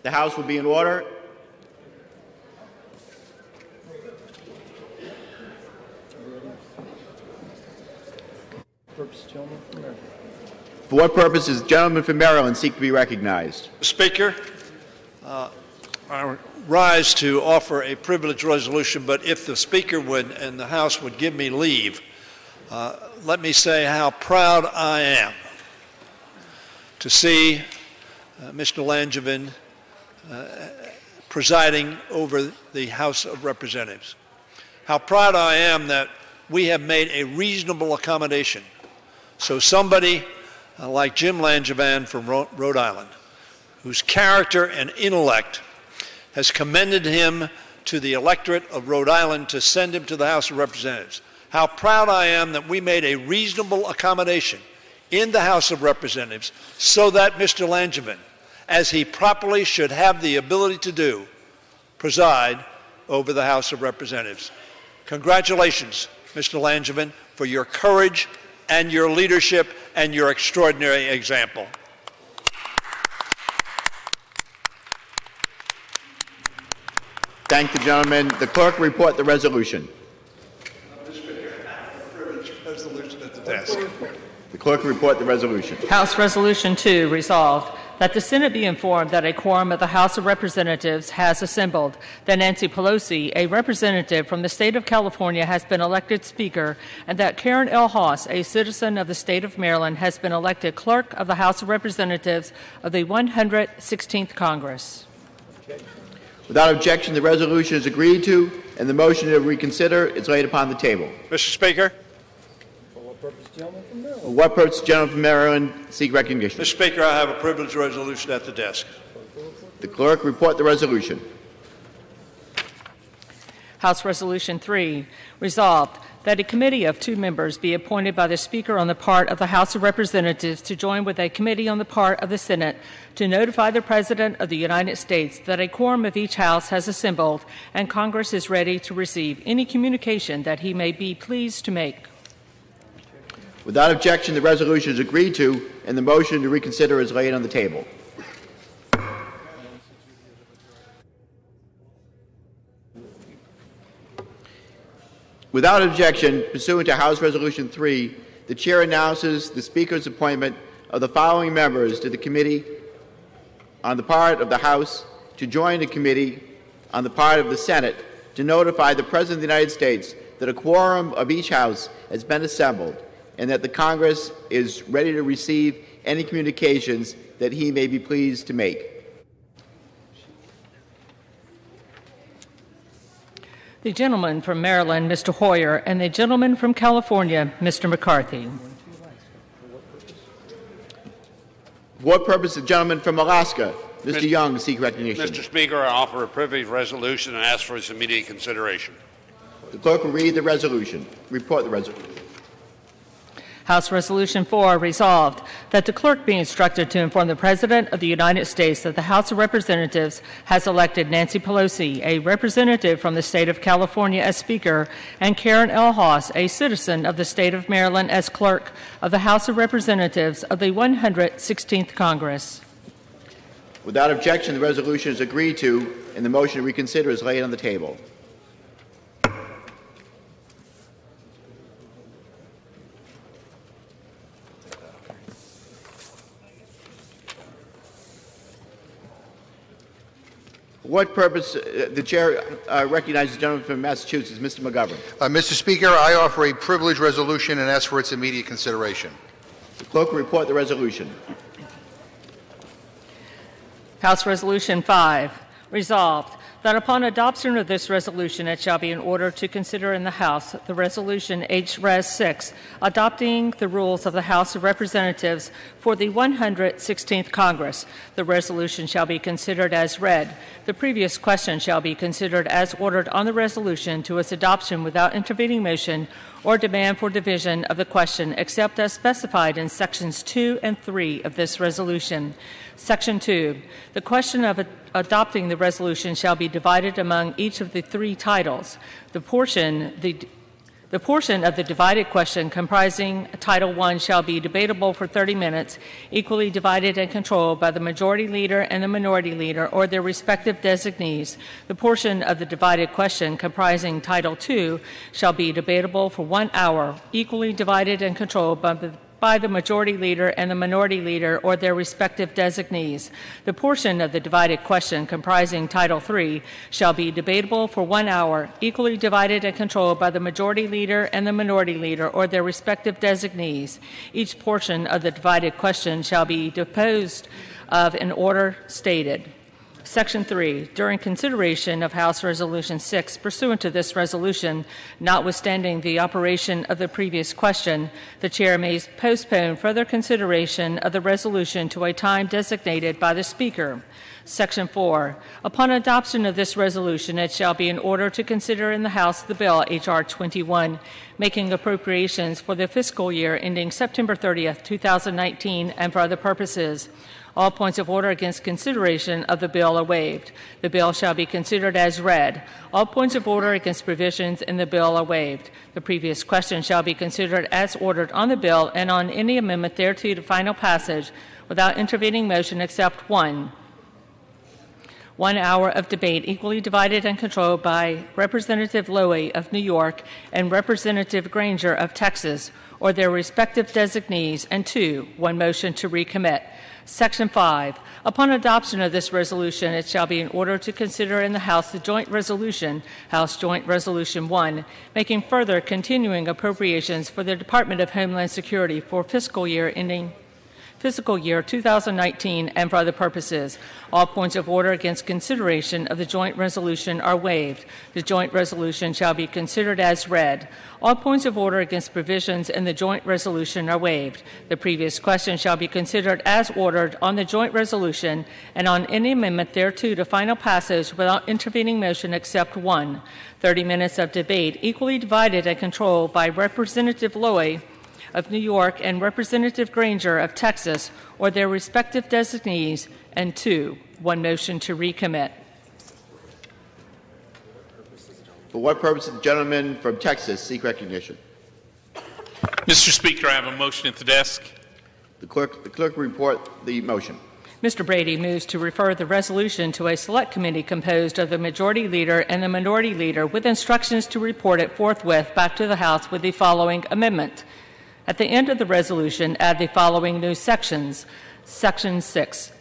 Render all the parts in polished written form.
The House will be in order. For what purpose does the gentleman from Maryland seek to be recognized? Speaker, I rise to offer a privilege resolution, but if the Speaker would and the House would give me leave, let me say how proud I am to see Mr. Langevin presiding over the House of Representatives. How proud I am that we have made a reasonable accommodation. So somebody like Jim Langevin from Rhode Island, whose character and intellect has commended him to the electorate of Rhode Island to send him to the House of Representatives. How proud I am that we made a reasonable accommodation in the House of Representatives so that Mr. Langevin, as he properly should have the ability to do, preside over the House of Representatives. Congratulations, Mr. Langevin, for your courage and your leadership and your extraordinary example. Thank the gentleman. The clerk will report the resolution. Mr. Speaker, privilege resolution at the desk. The clerk will report the resolution. House Resolution 2, resolved that the Senate be informed that a quorum of the House of Representatives has assembled, that Nancy Pelosi, a representative from the state of California, has been elected Speaker, and that Karen L. Haas, a citizen of the state of Maryland, has been elected Clerk of the House of Representatives of the 116th Congress. Without objection, the resolution is agreed to, and the motion to reconsider is laid upon the table. Mr. Speaker. For what purpose, the gentleman from Maryland seek recognition? Mr. Speaker, I have a privilege resolution at the desk. The clerk report the resolution. House Resolution 3, resolved that a committee of 2 members be appointed by the Speaker on the part of the House of Representatives to join with a committee on the part of the Senate to notify the President of the United States that a quorum of each House has assembled and Congress is ready to receive any communication that he may be pleased to make. Without objection, the resolution is agreed to, and the motion to reconsider is laid on the table. Without objection, pursuant to House Resolution 3, the Chair announces the Speaker's appointment of the following members to the committee on the part of the House to join the committee on the part of the Senate to notify the President of the United States that a quorum of each House has been assembled and that the Congress is ready to receive any communications that he may be pleased to make. The gentleman from Maryland, Mr. Hoyer, and the gentleman from California, Mr. McCarthy. For what purpose, the gentleman from Alaska, Mr. Young, seek recognition? Mr. Speaker, I offer a privilege resolution and ask for its immediate consideration. The clerk will read the resolution. Report the resolution. House Resolution 4, resolved that the clerk be instructed to inform the President of the United States that the House of Representatives has elected Nancy Pelosi, a representative from the state of California, as Speaker, and Karen L. Haas, a citizen of the state of Maryland, as Clerk of the House of Representatives of the 116th Congress. Without objection, the resolution is agreed to, and the motion to reconsider is laid on the table. For what purpose, the Chair recognizes the gentleman from Massachusetts, Mr. McGovern. Mr. Speaker, I offer a privilege resolution and ask for its immediate consideration. The clerk will report the resolution. House Resolution 5, resolved that upon adoption of this resolution, it shall be in order to consider in the House the resolution H-Res 6, adopting the rules of the House of Representatives for the 116th Congress. The resolution shall be considered as read. The previous question shall be considered as ordered on the resolution to its adoption without intervening motion or demand for division of the question, except as specified in Sections 2 and 3 of this resolution. Section 2, the question of adopting the resolution shall be divided among each of the 3 titles. The The portion of the divided question comprising Title I shall be debatable for 30 minutes, equally divided and controlled by the Majority Leader and the Minority Leader or their respective designees. The portion of the divided question comprising Title II shall be debatable for 1 hour, equally divided and controlled by the Majority Leader and the Minority Leader or their respective designees. The portion of the divided question comprising Title III shall be debatable for 1 hour, equally divided and controlled by the Majority Leader and the Minority Leader or their respective designees. Each portion of the divided question shall be disposed of in order stated. Section 3. During consideration of House Resolution 6, pursuant to this resolution, notwithstanding the operation of the previous question, the Chair may postpone further consideration of the resolution to a time designated by the Speaker. Section 4. Upon adoption of this resolution, it shall be in order to consider in the House the bill, H.R. 21, making appropriations for the fiscal year ending September 30th, 2019, and for other purposes. All points of order against consideration of the bill are waived. The bill shall be considered as read. All points of order against provisions in the bill are waived. The previous question shall be considered as ordered on the bill and on any amendment thereto to final passage without intervening motion except one. 1 hour of debate equally divided and controlled by Representative Lowy of New York and Representative Granger of Texas or their respective designees, and 2, 1 motion to recommit. Section 5. Upon adoption of this resolution, it shall be in order to consider in the House the joint resolution, House Joint Resolution 1, making further continuing appropriations for the Department of Homeland Security for fiscal year ending fiscal year 2019 and for other purposes. All points of order against consideration of the joint resolution are waived. The joint resolution shall be considered as read. All points of order against provisions in the joint resolution are waived. The previous question shall be considered as ordered on the joint resolution and on any amendment thereto to final passage without intervening motion except one. 30 minutes of debate equally divided and controlled by Representative Lowy of New York and Representative Granger of Texas or their respective designees, and 2, 1 motion to recommit. For what purpose does the gentleman from Texas seek recognition? Mr. Speaker, I have a motion at the desk. The clerk will report the motion. Mr. Brady moves to refer the resolution to a select committee composed of the Majority Leader and the Minority Leader with instructions to report it forthwith back to the House with the following amendment. At the end of the resolution, add the following new sections. Section 6.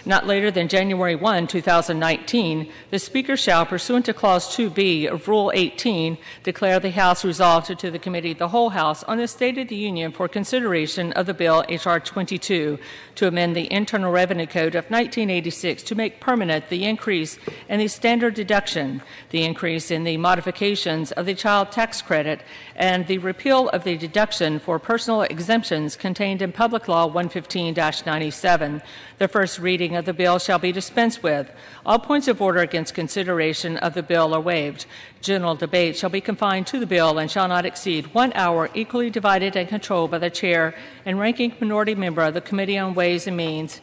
Not later than January 1, 2019, the Speaker shall, pursuant to Clause 2B of Rule 18, declare the House resolved to the Committee of the Whole House on the State of the Union for consideration of the Bill H.R. 22 to amend the Internal Revenue Code of 1986 to make permanent the increase in the standard deduction, the increase in the modifications of the child tax credit, and the repeal of the deduction for personal exemptions contained in Public Law 115-97. The first reading of the bill shall be dispensed with. All points of order against consideration of the bill are waived. General debate shall be confined to the bill and shall not exceed 1 hour, equally divided and controlled by the chair and ranking minority member of the Committee on Ways and Means.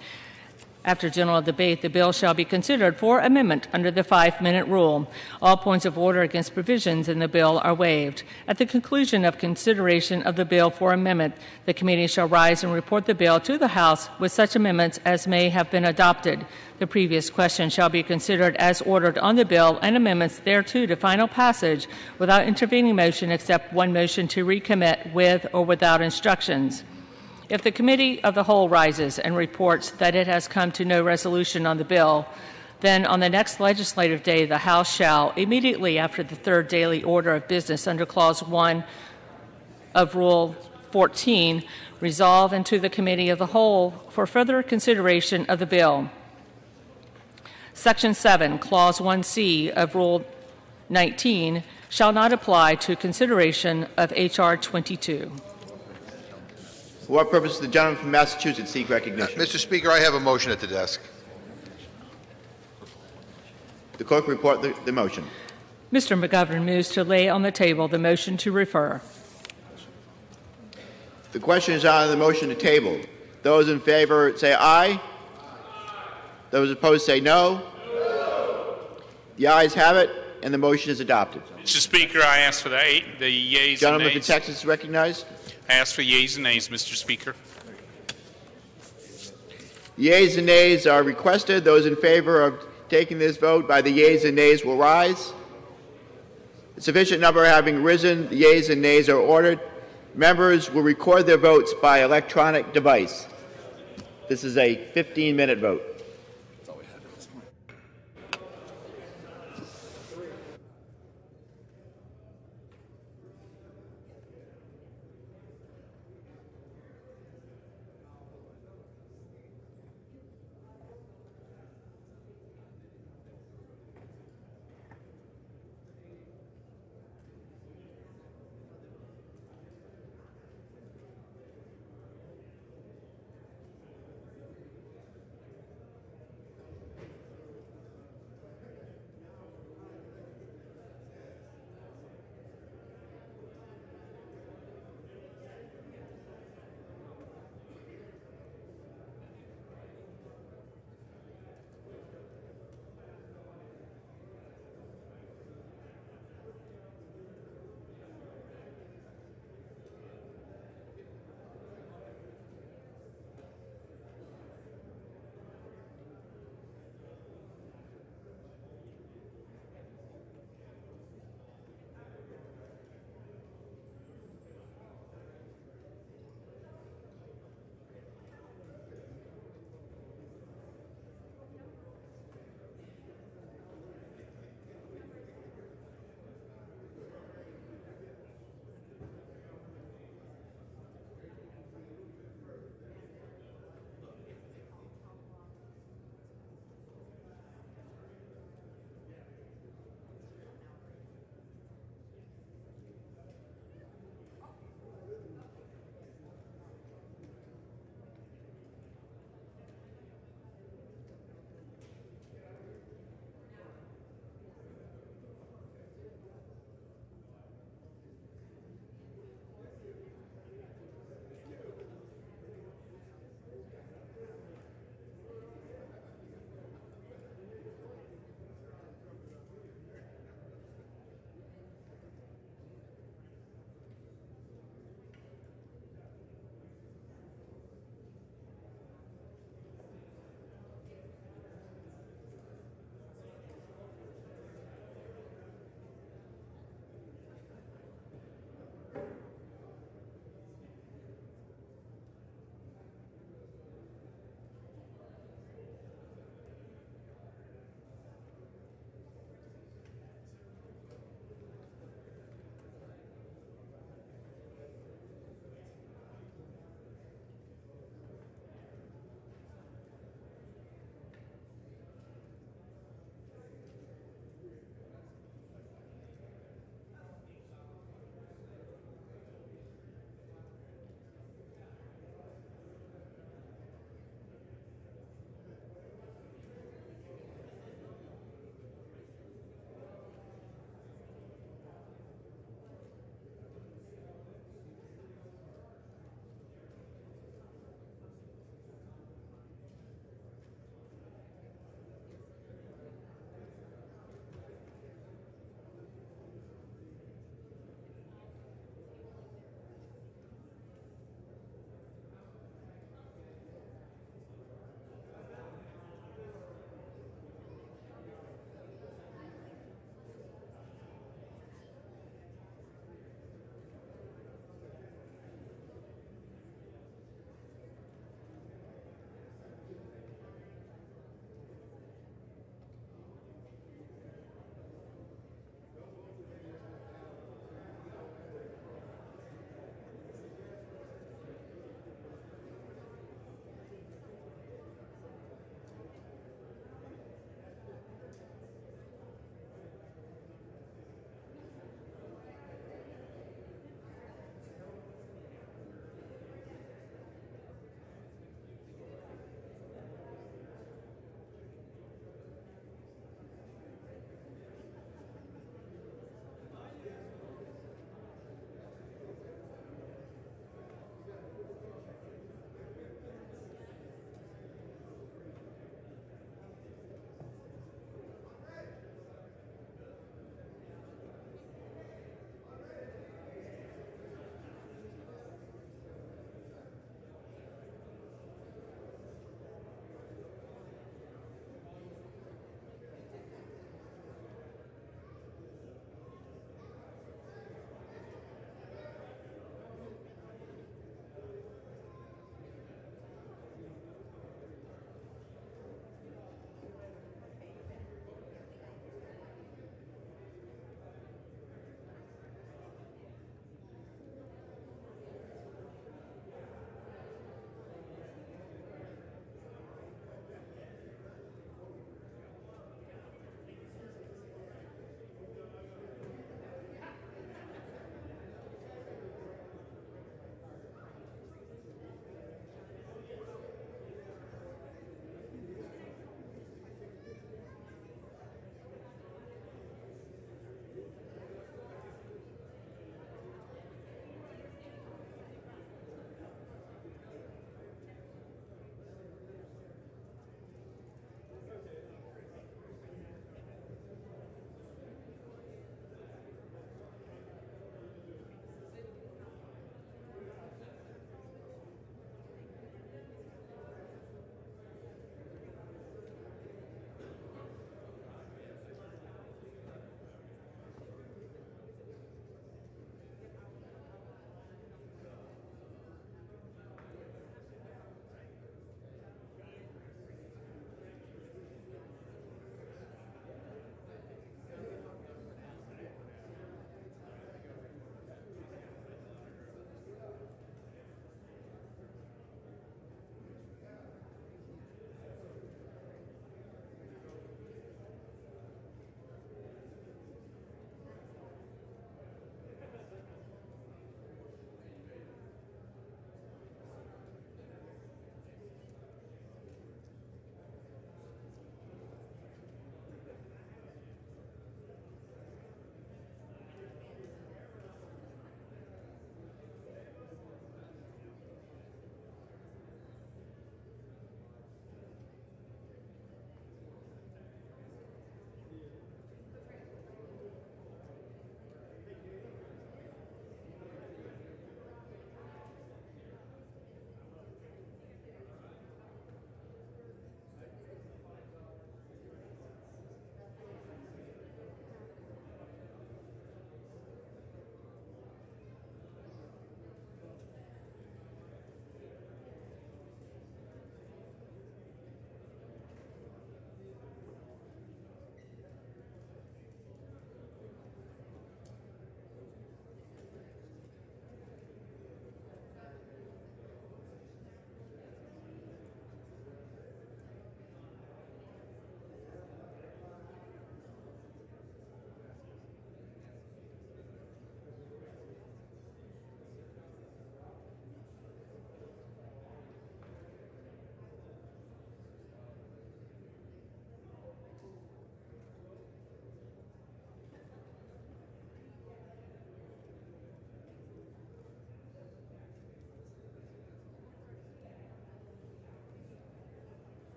After general debate, the bill shall be considered for amendment under the 5-minute rule. All points of order against provisions in the bill are waived. At the conclusion of consideration of the bill for amendment, the committee shall rise and report the bill to the House with such amendments as may have been adopted. The previous question shall be considered as ordered on the bill and amendments thereto to final passage without intervening motion except one motion to recommit with or without instructions. If the Committee of the Whole rises and reports that it has come to no resolution on the bill, then on the next legislative day the House shall, immediately after the third daily order of business under Clause 1 of Rule 14, resolve into the Committee of the Whole for further consideration of the bill. Section 7, Clause 1C of Rule 19 shall not apply to consideration of H.R. 22. For what purpose does the gentleman from Massachusetts seek recognition? Mr. Speaker, I have a motion at the desk. The clerk will report the motion. Mr. McGovern moves to lay on the table the motion to refer. The question is on the motion to table. Those in favor say aye. Those opposed say no. The ayes have it, and the motion is adopted. Mr. Speaker, I ask for the yeas Gentleman and from nays. Texas is recognized. I ask for yeas and nays, Mr. Speaker. Yeas and nays are requested. Those in favor of taking this vote by the yeas and nays will rise. A sufficient number having risen, the yeas and nays are ordered. Members will record their votes by electronic device. This is a 15-minute vote.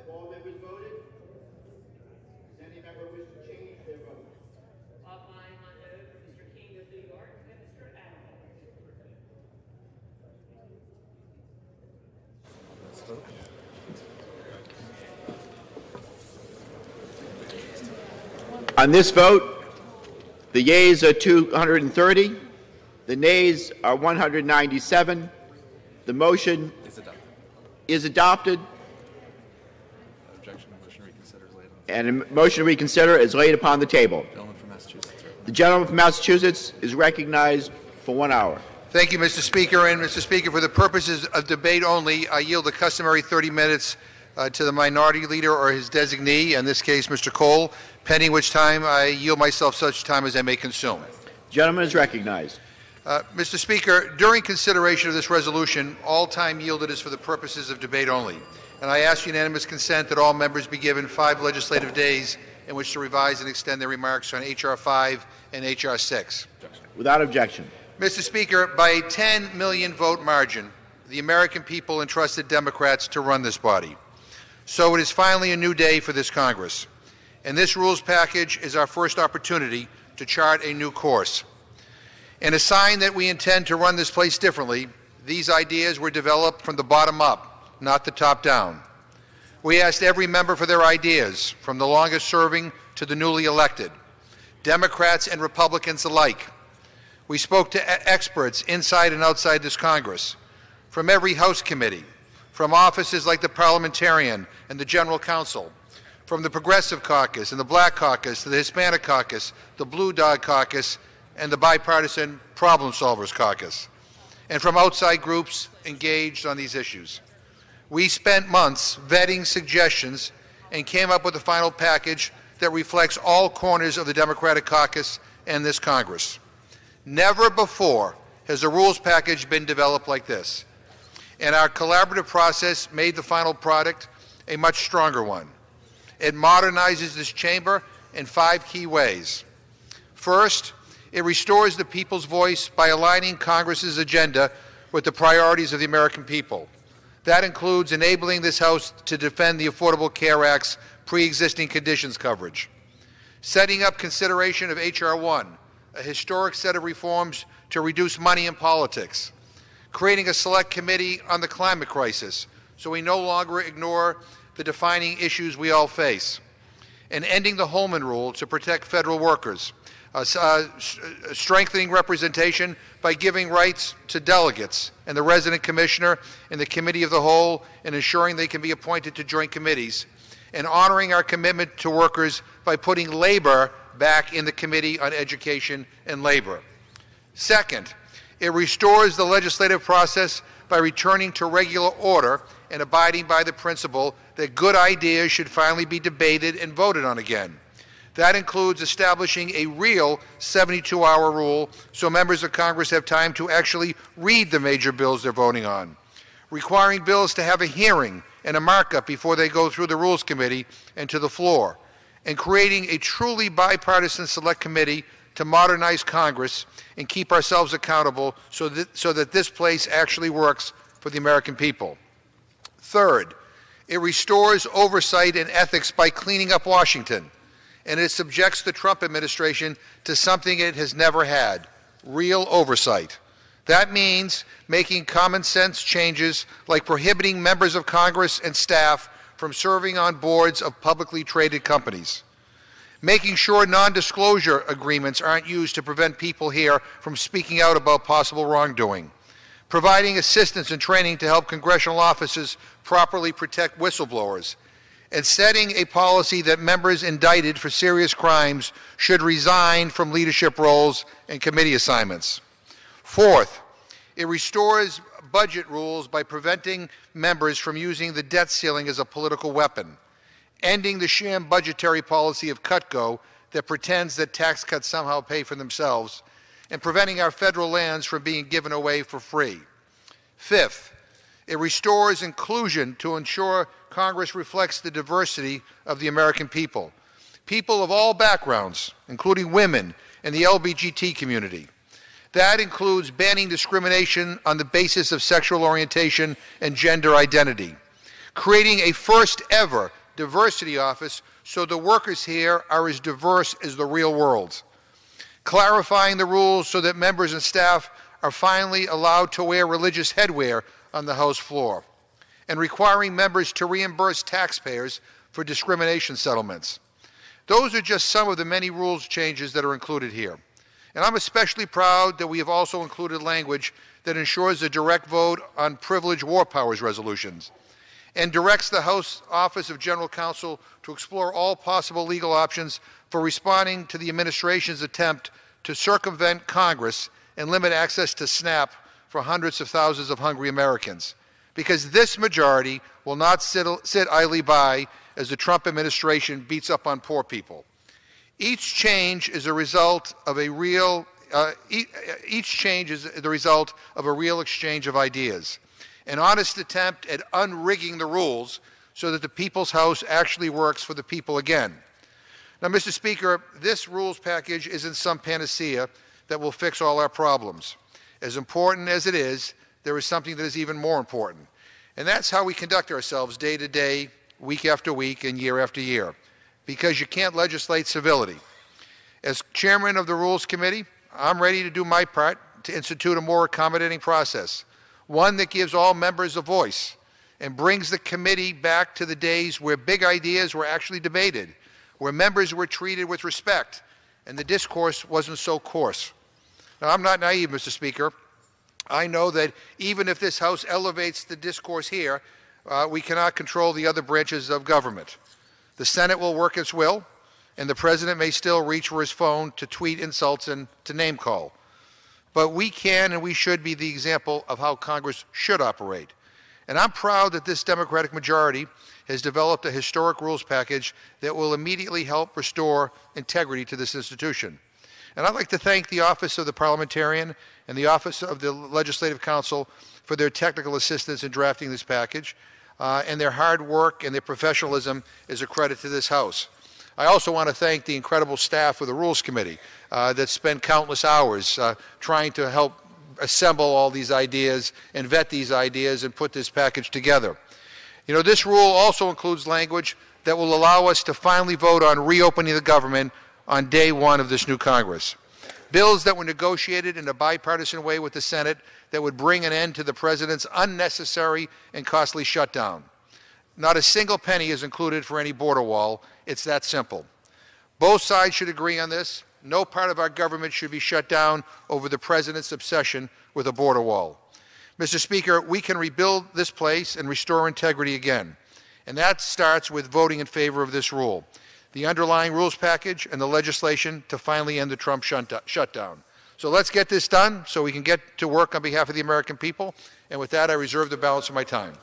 Have all members voted? Does any member wish to change their vote? Applying my oath for Mr. King of New York and Mr. Adams. On this vote, the yeas are 230, the nays are 197. The motion is adopted, and a motion to reconsider is laid upon the table. The gentleman from Massachusetts is recognized for 1 hour. Thank you, Mr. Speaker. And, Mr. Speaker, for the purposes of debate only, I yield the customary 30 minutes to the minority leader or his designee, in this case, Mr. Cole, pending which time I yield myself such time as I may consume. The gentleman is recognized. Mr. Speaker, during consideration of this resolution, all time yielded is for the purposes of debate only. And I ask unanimous consent that all members be given 5 legislative days in which to revise and extend their remarks on H.R. 5 and H.R. 6. Without objection. Mr. Speaker, by a 10 million vote margin, the American people entrusted Democrats to run this body. So it is finally a new day for this Congress. And this rules package is our first opportunity to chart a new course. And a sign that we intend to run this place differently, these ideas were developed from the bottom up, not the top down. We asked every member for their ideas, from the longest serving to the newly elected, Democrats and Republicans alike. We spoke to experts inside and outside this Congress, from every House committee, from offices like the Parliamentarian and the General Counsel, from the Progressive Caucus and the Black Caucus to the Hispanic Caucus, the Blue Dog Caucus, and the Bipartisan Problem Solvers Caucus, and from outside groups engaged on these issues. We spent months vetting suggestions and came up with a final package that reflects all corners of the Democratic caucus and this Congress. Never before has a rules package been developed like this, and our collaborative process made the final product a much stronger one. It modernizes this chamber in 5 key ways. First, it restores the people's voice by aligning Congress's agenda with the priorities of the American people. That includes enabling this House to defend the Affordable Care Act's pre-existing conditions coverage, setting up consideration of H.R. 1, a historic set of reforms to reduce money in politics, creating a select committee on the climate crisis so we no longer ignore the defining issues we all face, and ending the Holman Rule to protect federal workers, strengthening representation by giving rights to delegates and the resident commissioner in the committee of the whole and ensuring they can be appointed to joint committees, and honoring our commitment to workers by putting labor back in the Committee on Education and Labor. Second, it restores the legislative process by returning to regular order and abiding by the principle that good ideas should finally be debated and voted on again. That includes establishing a real 72-hour rule so members of Congress have time to actually read the major bills they're voting on, requiring bills to have a hearing and a markup before they go through the Rules Committee and to the floor, and creating a truly bipartisan select committee to modernize Congress and keep ourselves accountable so that this place actually works for the American people. Third, it restores oversight and ethics by cleaning up Washington, and it subjects the Trump administration to something it has never had, real oversight. That means making common sense changes like prohibiting members of Congress and staff from serving on boards of publicly traded companies, making sure non-disclosure agreements aren't used to prevent people here from speaking out about possible wrongdoing, providing assistance and training to help congressional offices properly protect whistleblowers, and setting a policy that members indicted for serious crimes should resign from leadership roles and committee assignments. Fourth, it restores budget rules by preventing members from using the debt ceiling as a political weapon, ending the sham budgetary policy of Cutco that pretends that tax cuts somehow pay for themselves, and preventing our federal lands from being given away for free. Fifth, it restores inclusion to ensure Congress reflects the diversity of the American people, people of all backgrounds, including women and the LGBT community. That includes banning discrimination on the basis of sexual orientation and gender identity, creating a first-ever diversity office so the workers here are as diverse as the real world, clarifying the rules so that members and staff are finally allowed to wear religious headwear on the House floor, and requiring members to reimburse taxpayers for discrimination settlements. Those are just some of the many rules changes that are included here. And I'm especially proud that we have also included language that ensures a direct vote on privileged war powers resolutions and directs the House Office of General Counsel to explore all possible legal options for responding to the administration's attempt to circumvent Congress and limit access to SNAP for hundreds of thousands of hungry Americans. Because this majority will not sit idly by as the Trump administration beats up on poor people. Each change is a result of a real exchange of ideas, an honest attempt at unrigging the rules so that the People's House actually works for the people again. Now, Mr. Speaker, this rules package isn't some panacea that will fix all our problems. As important as it is, there is something that is even more important, and that's how we conduct ourselves day to day, week after week, and year after year, because you can't legislate civility. As chairman of the Rules Committee, I'm ready to do my part to institute a more accommodating process, one that gives all members a voice and brings the committee back to the days where big ideas were actually debated, where members were treated with respect, and the discourse wasn't so coarse. Now, I'm not naive, Mr. Speaker. I know that even if this House elevates the discourse here, we cannot control the other branches of government. The Senate will work its will, and the President may still reach for his phone to tweet insults and to name call. But we can and we should be the example of how Congress should operate. And I'm proud that this Democratic majority has developed a historic rules package that will immediately help restore integrity to this institution. And I'd like to thank the Office of the Parliamentarian and the Office of the Legislative Counsel for their technical assistance in drafting this package, and their hard work and their professionalism is a credit to this House. I also want to thank the incredible staff of the Rules Committee that spent countless hours trying to help assemble all these ideas and vet these ideas and put this package together. You know, this rule also includes language that will allow us to finally vote on reopening the government on day one of this new Congress. Bills that were negotiated in a bipartisan way with the Senate that would bring an end to the President's unnecessary and costly shutdown. Not a single penny is included for any border wall. It's that simple. Both sides should agree on this. No part of our government should be shut down over the President's obsession with a border wall. Mr. Speaker, we can rebuild this place and restore integrity again. And that starts with voting in favor of this rule, the underlying rules package, and the legislation to finally end the Trump shutdown. So let's get this done so we can get to work on behalf of the American people. And with that, I reserve the balance of my time.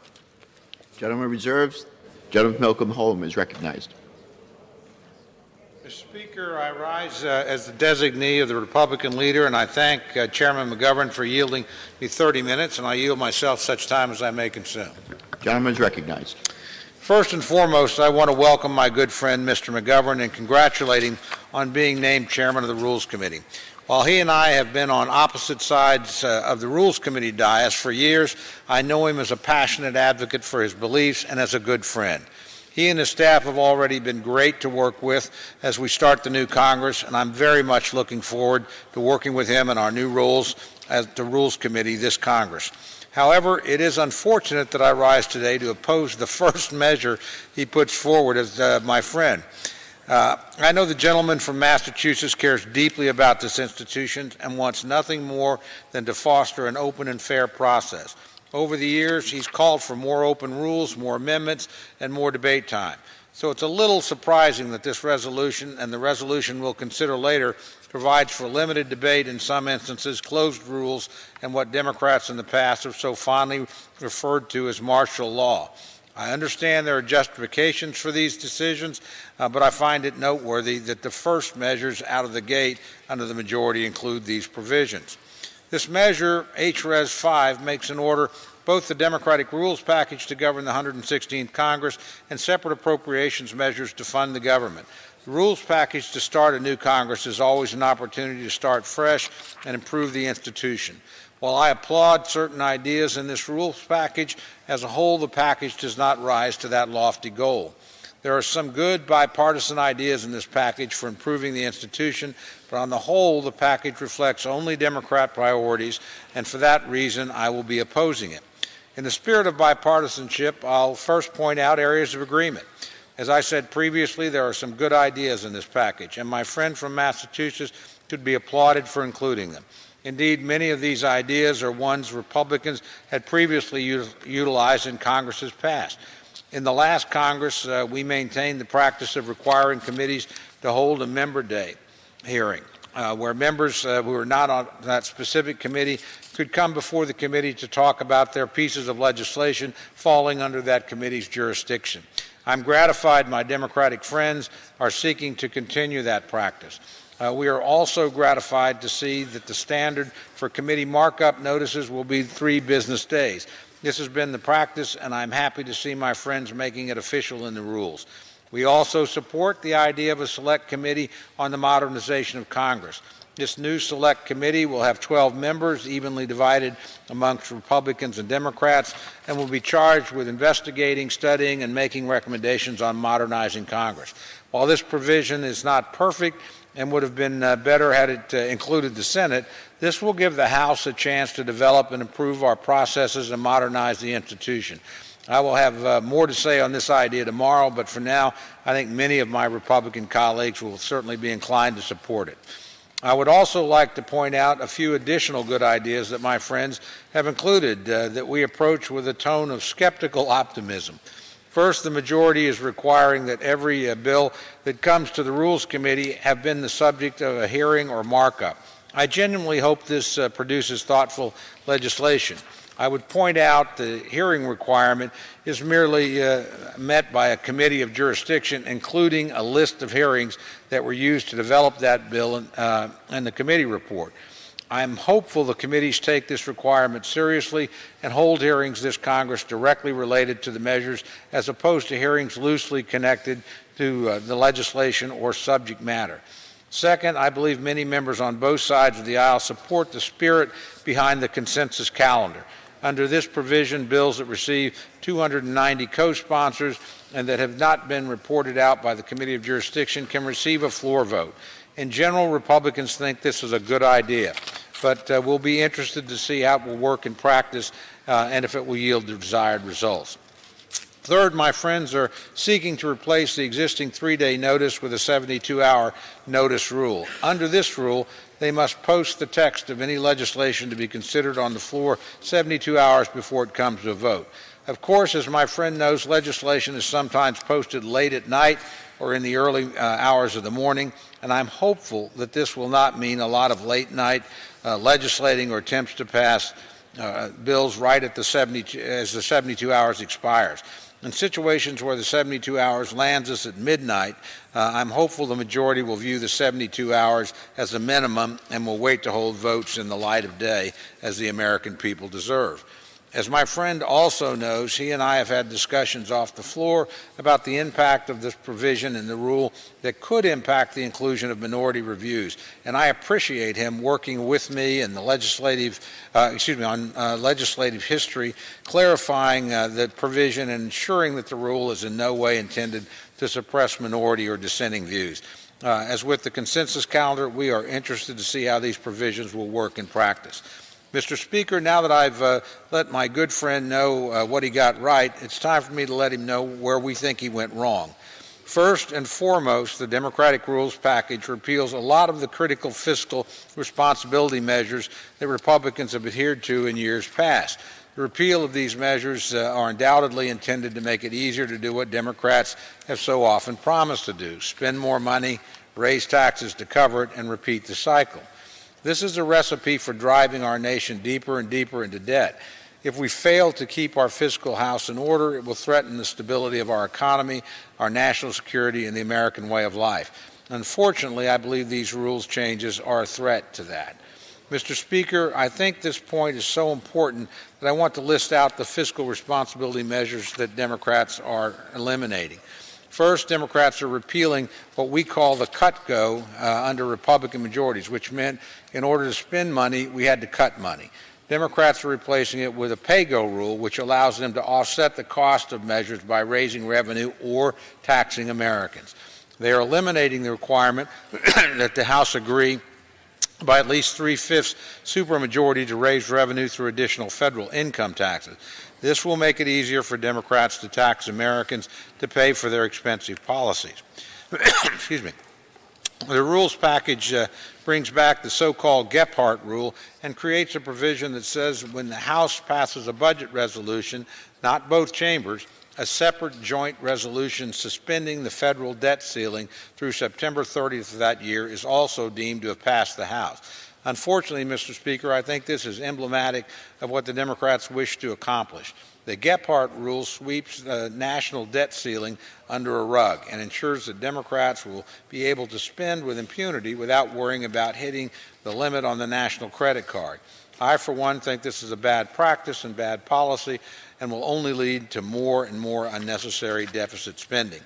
Gentleman reserves. Gentleman Malcolm Holm is recognized. Mr. Speaker, I rise as the designee of the Republican leader, and I thank Chairman McGovern for yielding me 30 minutes, and I yield myself such time as I may consume. Gentleman is recognized. First and foremost, I want to welcome my good friend, Mr. McGovern, and congratulate him on being named chairman of the Rules Committee. While he and I have been on opposite sides of the Rules Committee dais for years, I know him as a passionate advocate for his beliefs and as a good friend. He and his staff have already been great to work with as we start the new Congress, and I'm very much looking forward to working with him and our new rules as the Rules Committee this Congress. However, it is unfortunate that I rise today to oppose the first measure he puts forward as my friend. I know the gentleman from Massachusetts cares deeply about this institution and wants nothing more than to foster an open and fair process. Over the years, he's called for more open rules, more amendments, and more debate time. So it's a little surprising that this resolution, and the resolution we'll consider later, provides for limited debate, in some instances, closed rules, and what Democrats in the past have so fondly referred to as martial law. I understand there are justifications for these decisions, but I find it noteworthy that the first measures out of the gate under the majority include these provisions. This measure, HRES 5, makes in order both the Democratic rules package to govern the 116th Congress and separate appropriations measures to fund the government. The rules package to start a new Congress is always an opportunity to start fresh and improve the institution. While I applaud certain ideas in this rules package, as a whole, the package does not rise to that lofty goal. There are some good bipartisan ideas in this package for improving the institution, but on the whole, the package reflects only Democrat priorities, and for that reason, I will be opposing it. In the spirit of bipartisanship, I'll first point out areas of agreement. As I said previously, there are some good ideas in this package, and my friend from Massachusetts could be applauded for including them. Indeed, many of these ideas are ones Republicans had previously utilized in Congress's past. In the last Congress, we maintained the practice of requiring committees to hold a member day hearing, where members who were not on that specific committee could come before the committee to talk about their pieces of legislation falling under that committee's jurisdiction. I'm gratified my Democratic friends are seeking to continue that practice. We are also gratified to see that the standard for committee markup notices will be 3 business days. This has been the practice, and I'm happy to see my friends making it official in the rules. We also support the idea of a select committee on the modernization of Congress. This new select committee will have 12 members, evenly divided amongst Republicans and Democrats, and will be charged with investigating, studying, and making recommendations on modernizing Congress. While this provision is not perfect and would have been better had it included the Senate, this will give the House a chance to develop and improve our processes and modernize the institution. I will have more to say on this idea tomorrow, but for now, I think many of my Republican colleagues will certainly be inclined to support it. I would also like to point out a few additional good ideas that my friends have included that we approach with a tone of skeptical optimism. First, the majority is requiring that every bill that comes to the Rules Committee have been the subject of a hearing or markup. I genuinely hope this produces thoughtful legislation. I would point out the hearing requirement is merely met by a committee of jurisdiction, including a list of hearings that were used to develop that bill and the committee report. I'm hopeful the committees take this requirement seriously and hold hearings this Congress directly related to the measures as opposed to hearings loosely connected to the legislation or subject matter. Second, I believe many members on both sides of the aisle support the spirit behind the consensus calendar. Under this provision, bills that receive 290 co-sponsors and that have not been reported out by the Committee of Jurisdiction can receive a floor vote. In general, Republicans think this is a good idea, but we'll be interested to see how it will work in practice and if it will yield the desired results. Third, my friends are seeking to replace the existing 3-day notice with a 72-hour notice rule. Under this rule, they must post the text of any legislation to be considered on the floor 72 hours before it comes to a vote. Of course, as my friend knows, legislation is sometimes posted late at night or in the early hours of the morning, and I'm hopeful that this will not mean a lot of late-night legislating or attempts to pass bills right at as the 72 hours expires. In situations where the 72 hours lands us at midnight, I'm hopeful the majority will view the 72 hours as a minimum and will wait to hold votes in the light of day as the American people deserve. As my friend also knows, he and I have had discussions off the floor about the impact of this provision in the rule that could impact the inclusion of minority reviews, and I appreciate him working with me in the legislative history, clarifying the provision and ensuring that the rule is in no way intended to suppress minority or dissenting views. As with the consensus calendar, we are interested to see how these provisions will work in practice. Mr. Speaker, now that I've let my good friend know what he got right, it's time for me to let him know where we think he went wrong. First and foremost, the Democratic Rules package repeals a lot of the critical fiscal responsibility measures that Republicans have adhered to in years past. The repeal of these measures are undoubtedly intended to make it easier to do what Democrats have so often promised to do: spend more money, raise taxes to cover it, and repeat the cycle. This is a recipe for driving our nation deeper and deeper into debt. If we fail to keep our fiscal house in order, it will threaten the stability of our economy, our national security, and the American way of life. Unfortunately, I believe these rules changes are a threat to that. Mr. Speaker, I think this point is so important that I want to list out the fiscal responsibility measures that Democrats are eliminating. First, Democrats are repealing what we call the cut-go under Republican majorities, which meant in order to spend money, we had to cut money. Democrats are replacing it with a pay-go rule, which allows them to offset the cost of measures by raising revenue or taxing Americans. They are eliminating the requirement that the House agree by at least 3/5 supermajority to raise revenue through additional federal income taxes. This will make it easier for Democrats to tax Americans to pay for their expensive policies. Excuse me. The rules package brings back the so-called Gephardt rule and creates a provision that says when the House passes a budget resolution, not both chambers, a separate joint resolution suspending the federal debt ceiling through September 30th of that year is also deemed to have passed the House. Unfortunately, Mr. Speaker, I think this is emblematic of what the Democrats wish to accomplish. The Gephardt rule sweeps the national debt ceiling under a rug and ensures that Democrats will be able to spend with impunity without worrying about hitting the limit on the national credit card. I, for one, think this is a bad practice and bad policy and will only lead to more and more unnecessary deficit spending.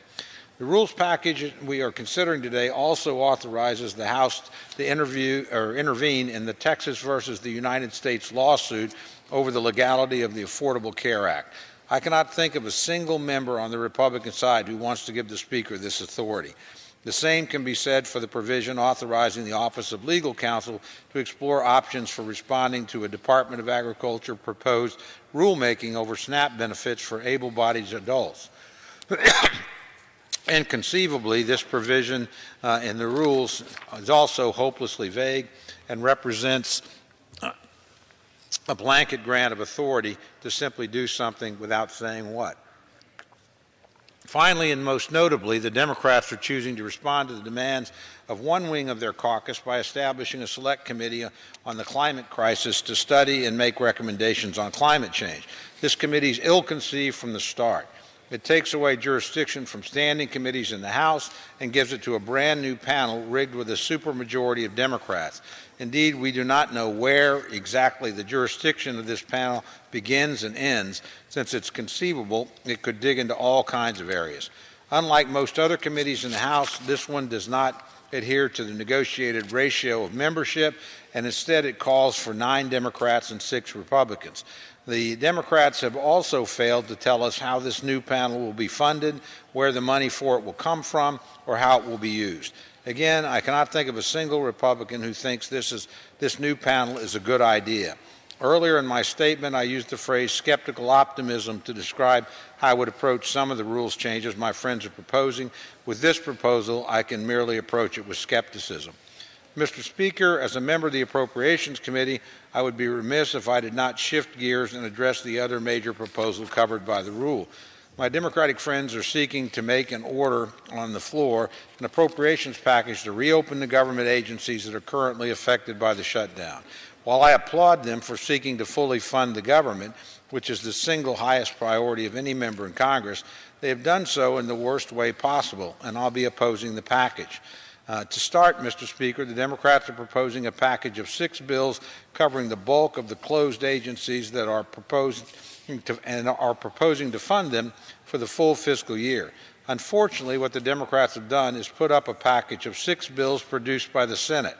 The rules package we are considering today also authorizes the House to intervene in the Texas versus the United States lawsuit over the legality of the Affordable Care Act. I cannot think of a single member on the Republican side who wants to give the Speaker this authority. The same can be said for the provision authorizing the Office of Legal Counsel to explore options for responding to a Department of Agriculture proposed rulemaking over SNAP benefits for able-bodied adults. Inconceivably, this provision in the rules is also hopelessly vague and represents a blanket grant of authority to simply do something without saying what. Finally, and most notably, the Democrats are choosing to respond to the demands of one wing of their caucus by establishing a select committee on the climate crisis to study and make recommendations on climate change. This committee is ill-conceived from the start. It takes away jurisdiction from standing committees in the House and gives it to a brand new panel rigged with a supermajority of Democrats. Indeed, we do not know where exactly the jurisdiction of this panel begins and ends, since it's conceivable it could dig into all kinds of areas. Unlike most other committees in the House, this one does not adhere to the negotiated ratio of membership, and instead it calls for 9 Democrats and 6 Republicans. The Democrats have also failed to tell us how this new panel will be funded, where the money for it will come from, or how it will be used. Again, I cannot think of a single Republican who thinks this new panel is a good idea. Earlier in my statement, I used the phrase skeptical optimism to describe how I would approach some of the rules changes my friends are proposing. With this proposal, I can merely approach it with skepticism. Mr. Speaker, as a member of the Appropriations Committee, I would be remiss if I did not shift gears and address the other major proposal covered by the rule. My Democratic friends are seeking to make an order on the floor, an appropriations package to reopen the government agencies that are currently affected by the shutdown. While I applaud them for seeking to fully fund the government, which is the single highest priority of any member in Congress, they have done so in the worst way possible, and I'll be opposing the package. To start, Mr. Speaker, the Democrats are proposing a package of 6 bills covering the bulk of the closed agencies that are proposing to fund them for the full fiscal year. Unfortunately, what the Democrats have done is put up a package of 6 bills produced by the Senate.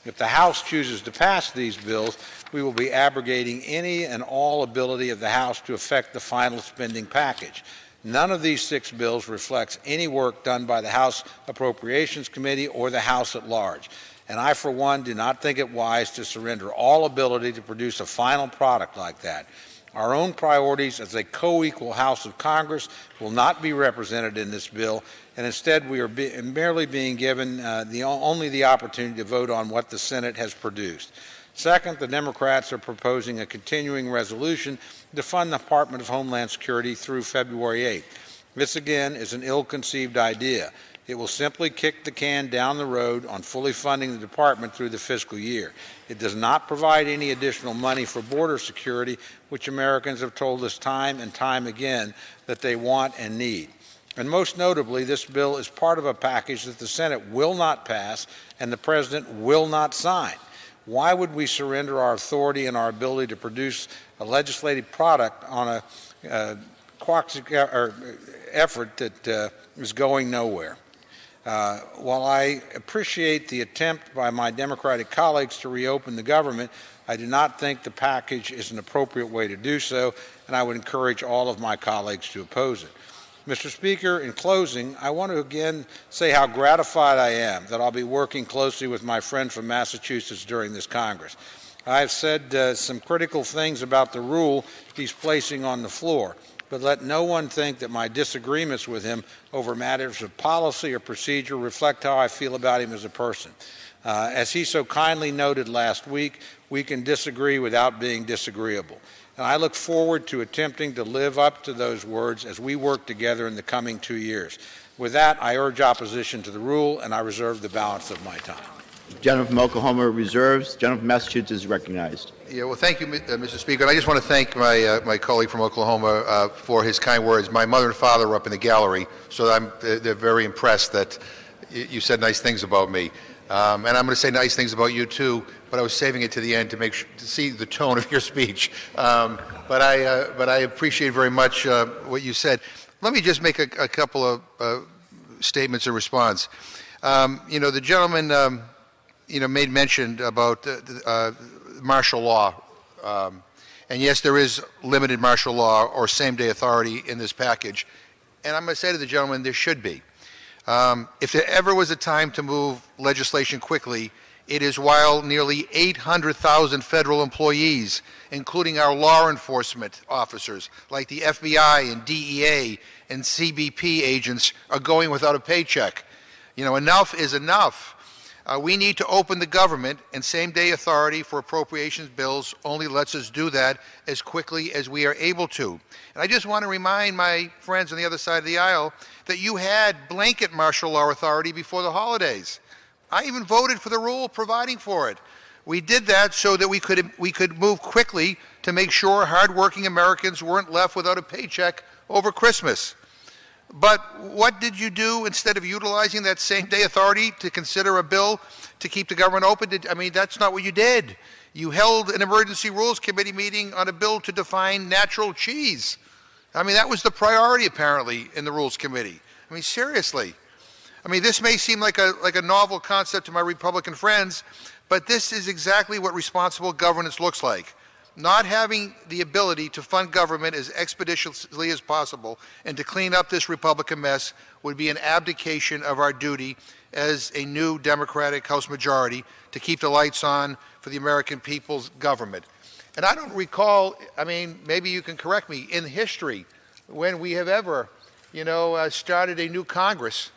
If the House chooses to pass these bills, we will be abrogating any and all ability of the House to affect the final spending package. None of these 6 bills reflects any work done by the House Appropriations Committee or the House at large. And I, for one, do not think it wise to surrender all ability to produce a final product like that. Our own priorities as a co-equal House of Congress will not be represented in this bill, and instead we are merely being given only the opportunity to vote on what the Senate has produced. Second, the Democrats are proposing a continuing resolution to fund the Department of Homeland Security through February 8th. This, again, is an ill-conceived idea. It will simply kick the can down the road on fully funding the department through the fiscal year. It does not provide any additional money for border security, which Americans have told us time and time again that they want and need. And most notably, this bill is part of a package that the Senate will not pass and the President will not sign. Why would we surrender our authority and our ability to produce a legislative product on a effort that is going nowhere? While I appreciate the attempt by my Democratic colleagues to reopen the government, I do not think the package is an appropriate way to do so, and I would encourage all of my colleagues to oppose it. Mr. Speaker, in closing, I want to again say how gratified I am that I'll be working closely with my friend from Massachusetts during this Congress. I have said some critical things about the rule he's placing on the floor, but let no one think that my disagreements with him over matters of policy or procedure reflect how I feel about him as a person. As he so kindly noted last week, we can disagree without being disagreeable. And I look forward to attempting to live up to those words as we work together in the coming 2 years. With that, I urge opposition to the rule, and I reserve the balance of my time. The gentleman from Oklahoma reserves. The gentleman from Massachusetts is recognized. Yeah, well, thank you, Mr. Speaker. And I just want to thank my colleague from Oklahoma for his kind words. My mother and father are up in the gallery, so they're very impressed that you said nice things about me. And I'm going to say nice things about you too, but I was saving it to the end to make sure, to see the tone of your speech. But I appreciate very much what you said. Let me just make a couple of statements in response. The gentleman, made mention about martial law, and yes, there is limited martial law or same-day authority in this package. And I'm going to say to the gentleman, there should be. If there ever was a time to move legislation quickly, it is while nearly 800,000 federal employees, including our law enforcement officers like the FBI and DEA and CBP agents, are going without a paycheck. Enough is enough. We need to open the government, and same-day authority for appropriations bills only lets us do that as quickly as we are able to. And I just want to remind my friends on the other side of the aisle that you had blanket martial law authority before the holidays. I even voted for the rule providing for it. We did that so that we could move quickly to make sure hardworking Americans weren't left without a paycheck over Christmas. But what did you do instead of utilizing that same-day authority to consider a bill to keep the government open? That's not what you did. You held an Emergency Rules Committee meeting on a bill to define natural cheese. That was the priority, apparently, in the Rules Committee. Seriously. This may seem like a novel concept to my Republican friends, but this is exactly what responsible governance looks like. Not having the ability to fund government as expeditiously as possible and to clean up this Republican mess would be an abdication of our duty as a new Democratic House majority to keep the lights on for the American people's government. And I don't recall, maybe you can correct me, in history when we have ever, started a new Congress,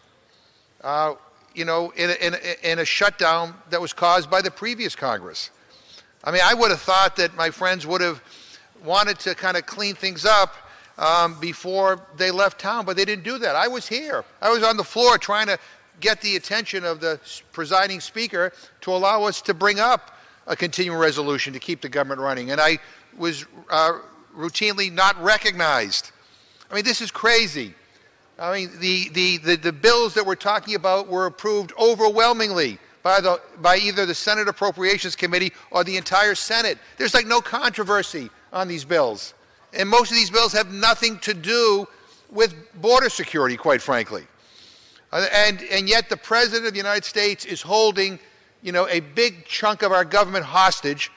in a shutdown that was caused by the previous Congress. I would have thought that my friends would have wanted to kind of clean things up before they left town, but they didn't do that. I was here. I was on the floor trying to get the attention of the presiding speaker to allow us to bring up a continuing resolution to keep the government running, and I was routinely not recognized. This is crazy. The bills that we're talking about were approved overwhelmingly by either the Senate Appropriations Committee or the entire Senate. There's no controversy on these bills. And most of these bills have nothing to do with border security, quite frankly. And yet the President of the United States is holding, a big chunk of our government hostage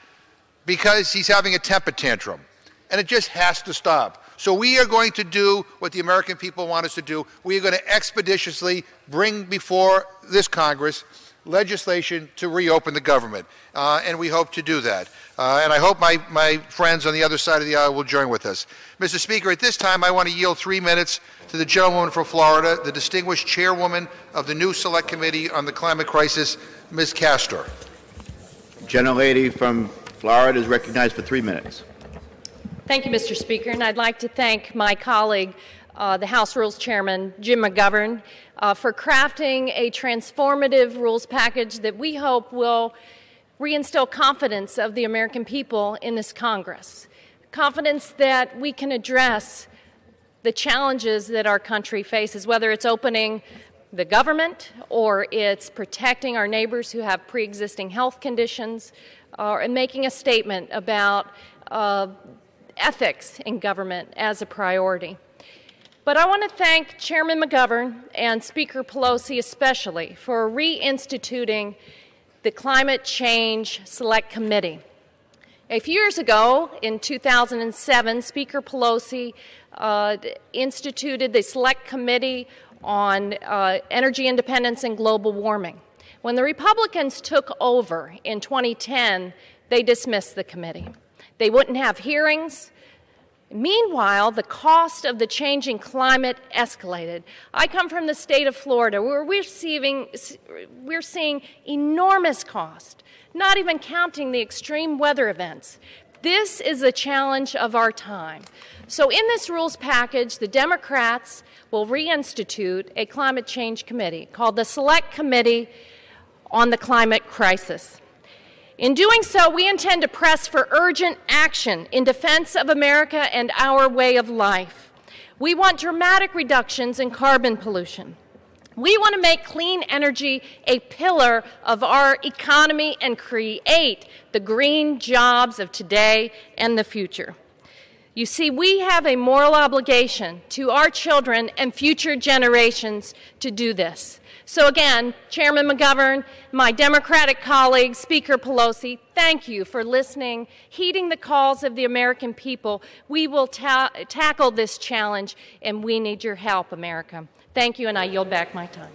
because he's having a temper tantrum. And it just has to stop. So we are going to do what the American people want us to do. We are going to expeditiously bring before this Congress legislation to reopen the government, and we hope to do that. And I hope my friends on the other side of the aisle will join with us. Mr. Speaker, at this time I want to yield 3 minutes to the gentlewoman from Florida, the distinguished chairwoman of the new Select Committee on the Climate Crisis, Ms. Castor. Gentlelady from Florida is recognized for 3 minutes. Thank you, Mr. Speaker, and I'd like to thank my colleague, the House Rules Chairman, Jim McGovern, for crafting a transformative rules package that we hope will reinstill confidence of the American people in this Congress. Confidence that we can address the challenges that our country faces, whether it's opening the government or it's protecting our neighbors who have pre-existing health conditions, and making a statement about ethics in government as a priority. But I want to thank Chairman McGovern and Speaker Pelosi especially for reinstituting the Climate Change Select Committee. A few years ago, in 2007, Speaker Pelosi instituted the Select Committee on Energy Independence and Global Warming. When the Republicans took over in 2010, they dismissed the committee. They wouldn't have hearings. Meanwhile, the cost of the changing climate escalated. I come from the state of Florida, where we're seeing enormous cost, not even counting the extreme weather events. This is a challenge of our time. So in this rules package, the Democrats will reinstitute a climate change committee called the Select Committee on the Climate Crisis. In doing so, we intend to press for urgent action in defense of America and our way of life. We want dramatic reductions in carbon pollution. We want to make clean energy a pillar of our economy and create the green jobs of today and the future. You see, we have a moral obligation to our children and future generations to do this. So again, Chairman McGovern, my Democratic colleagues, Speaker Pelosi, thank you for listening, heeding the calls of the American people. We will tackle this challenge, and we need your help, America. Thank you, and I yield back my time.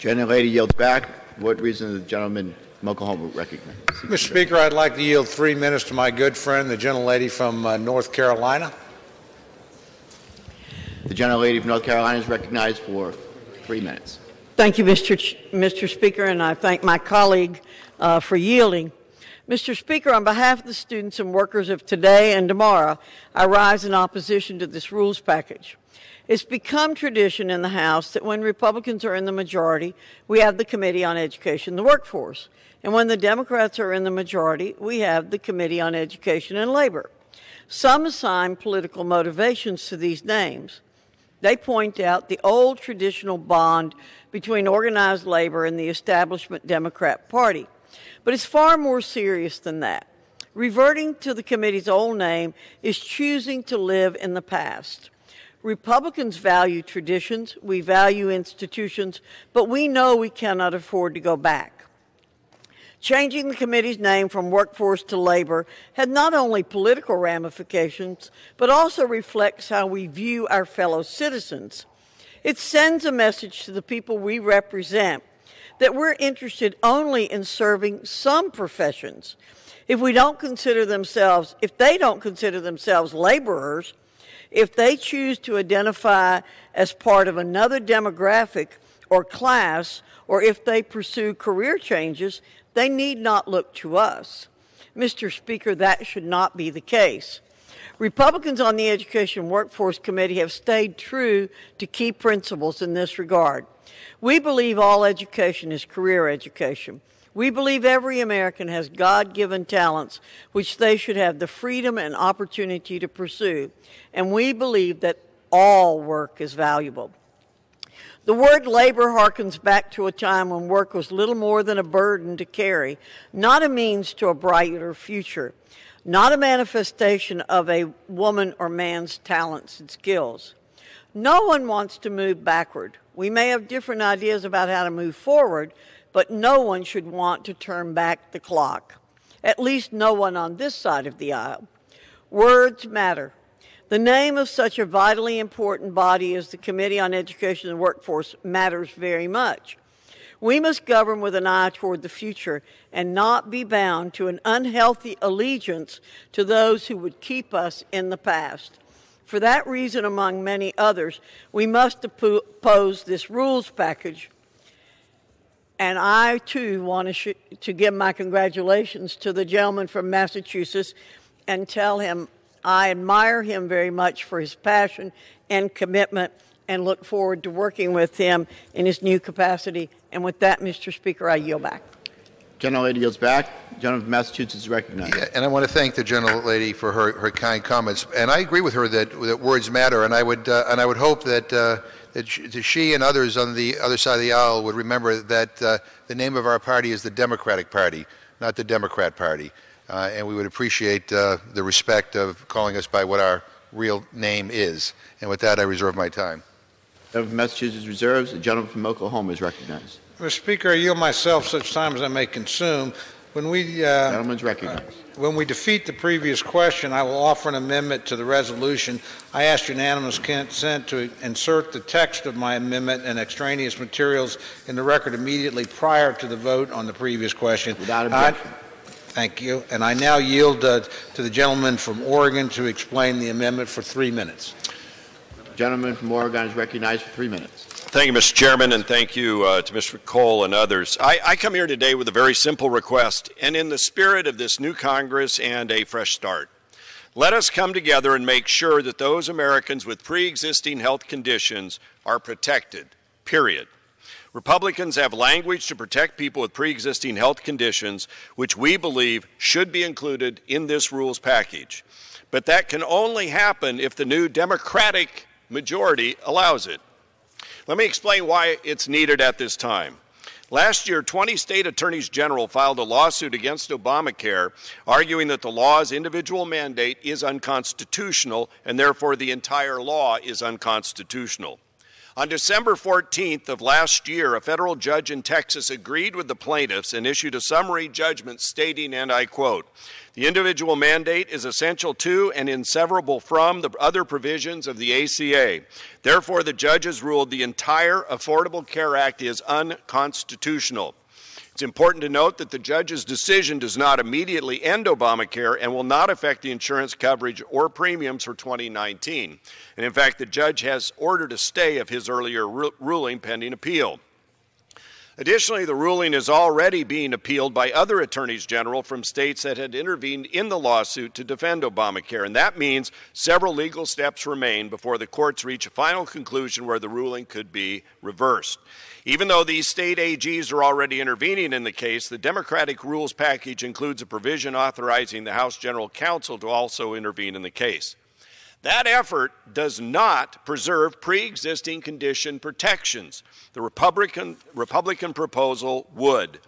Gentlelady yields back. What reason does the gentleman from Oklahoma recognize? Mr. Speaker, I'd like to yield 3 minutes to my good friend, the gentlelady from North Carolina. The gentlelady from North Carolina is recognized for 3 minutes. Thank you, Mr. Speaker, and I thank my colleague for yielding. Mr. Speaker, on behalf of the students and workers of today and tomorrow, I rise in opposition to this rules package. It's become tradition in the House that when Republicans are in the majority, we have the Committee on Education and the Workforce. And when the Democrats are in the majority, we have the Committee on Education and Labor. Some assign political motivations to these names. They point out the old traditional bond between organized labor and the establishment Democrat Party. But it's far more serious than that. Reverting to the committee's old name is choosing to live in the past. Republicans value traditions, we value institutions, but we know we cannot afford to go back. Changing the committee's name from Workforce to Labor had not only political ramifications, but also reflects how we view our fellow citizens. It sends a message to the people we represent that we're interested only in serving some professions. If they don't consider themselves laborers, if they choose to identify as part of another demographic or class, or if they pursue career changes, they need not look to us. Mr. Speaker, that should not be the case. Republicans on the Education Workforce Committee have stayed true to key principles in this regard. We believe all education is career education. We believe every American has God-given talents which they should have the freedom and opportunity to pursue. And we believe that all work is valuable. The word labor harkens back to a time when work was little more than a burden to carry, not a means to a brighter future, not a manifestation of a woman or man's talents and skills. No one wants to move backward. We may have different ideas about how to move forward, but no one should want to turn back the clock, at least no one on this side of the aisle. Words matter. The name of such a vitally important body as the Committee on Education and Workforce matters very much. We must govern with an eye toward the future and not be bound to an unhealthy allegiance to those who would keep us in the past. For that reason, among many others, we must oppose this rules package. And I, too, want to give my congratulations to the gentleman from Massachusetts and tell him I admire him very much for his passion and commitment and look forward to working with him in his new capacity. And with that, Mr. Speaker, I yield back. Gentlelady yields back. The gentleman from Massachusetts is recognized. Yeah, and I want to thank the gentlelady for her kind comments. And I agree with her that words matter. And I would hope that she and others on the other side of the aisle would remember that the name of our party is the Democratic Party, not the Democrat Party. And we would appreciate the respect of calling us by what our real name is. And with that, I reserve my time. The gentleman from Massachusetts reserves. The gentleman from Oklahoma is recognized. Mr. Speaker, I yield myself such time as I may consume. When we Gentleman's recognized. When we defeat the previous question, I will offer an amendment to the resolution. I ask unanimous consent to insert the text of my amendment and extraneous materials in the record immediately prior to the vote on the previous question. Without objection. Thank you. And I now yield to the gentleman from Oregon to explain the amendment for 3 minutes. The gentleman from Oregon is recognized for 3 minutes. Thank you, Mr. Chairman, and thank you to Mr. Cole and others. I come here today with a very simple request, and in the spirit of this new Congress and a fresh start. Let us come together and make sure that those Americans with pre-existing health conditions are protected, period. Republicans have language to protect people with pre-existing health conditions, which we believe should be included in this rules package. But that can only happen if the new Democratic majority allows it. Let me explain why it's needed at this time. Last year, 20 state attorneys general filed a lawsuit against Obamacare, arguing that the law's individual mandate is unconstitutional and therefore the entire law is unconstitutional. On December 14th of last year, a federal judge in Texas agreed with the plaintiffs and issued a summary judgment stating, and I quote, "The individual mandate is essential to and inseparable from the other provisions of the ACA. Therefore, the judges ruled the entire Affordable Care Act is unconstitutional." It's important to note that the judge's decision does not immediately end Obamacare and will not affect the insurance coverage or premiums for 2019. And in fact, the judge has ordered a stay of his earlier ruling pending appeal. Additionally, the ruling is already being appealed by other attorneys general from states that had intervened in the lawsuit to defend Obamacare, and that means several legal steps remain before the courts reach a final conclusion where the ruling could be reversed. Even though these state AGs are already intervening in the case, the Democratic rules package includes a provision authorizing the House General Counsel to also intervene in the case. That effort does not preserve pre-existing condition protections. The Republican proposal would.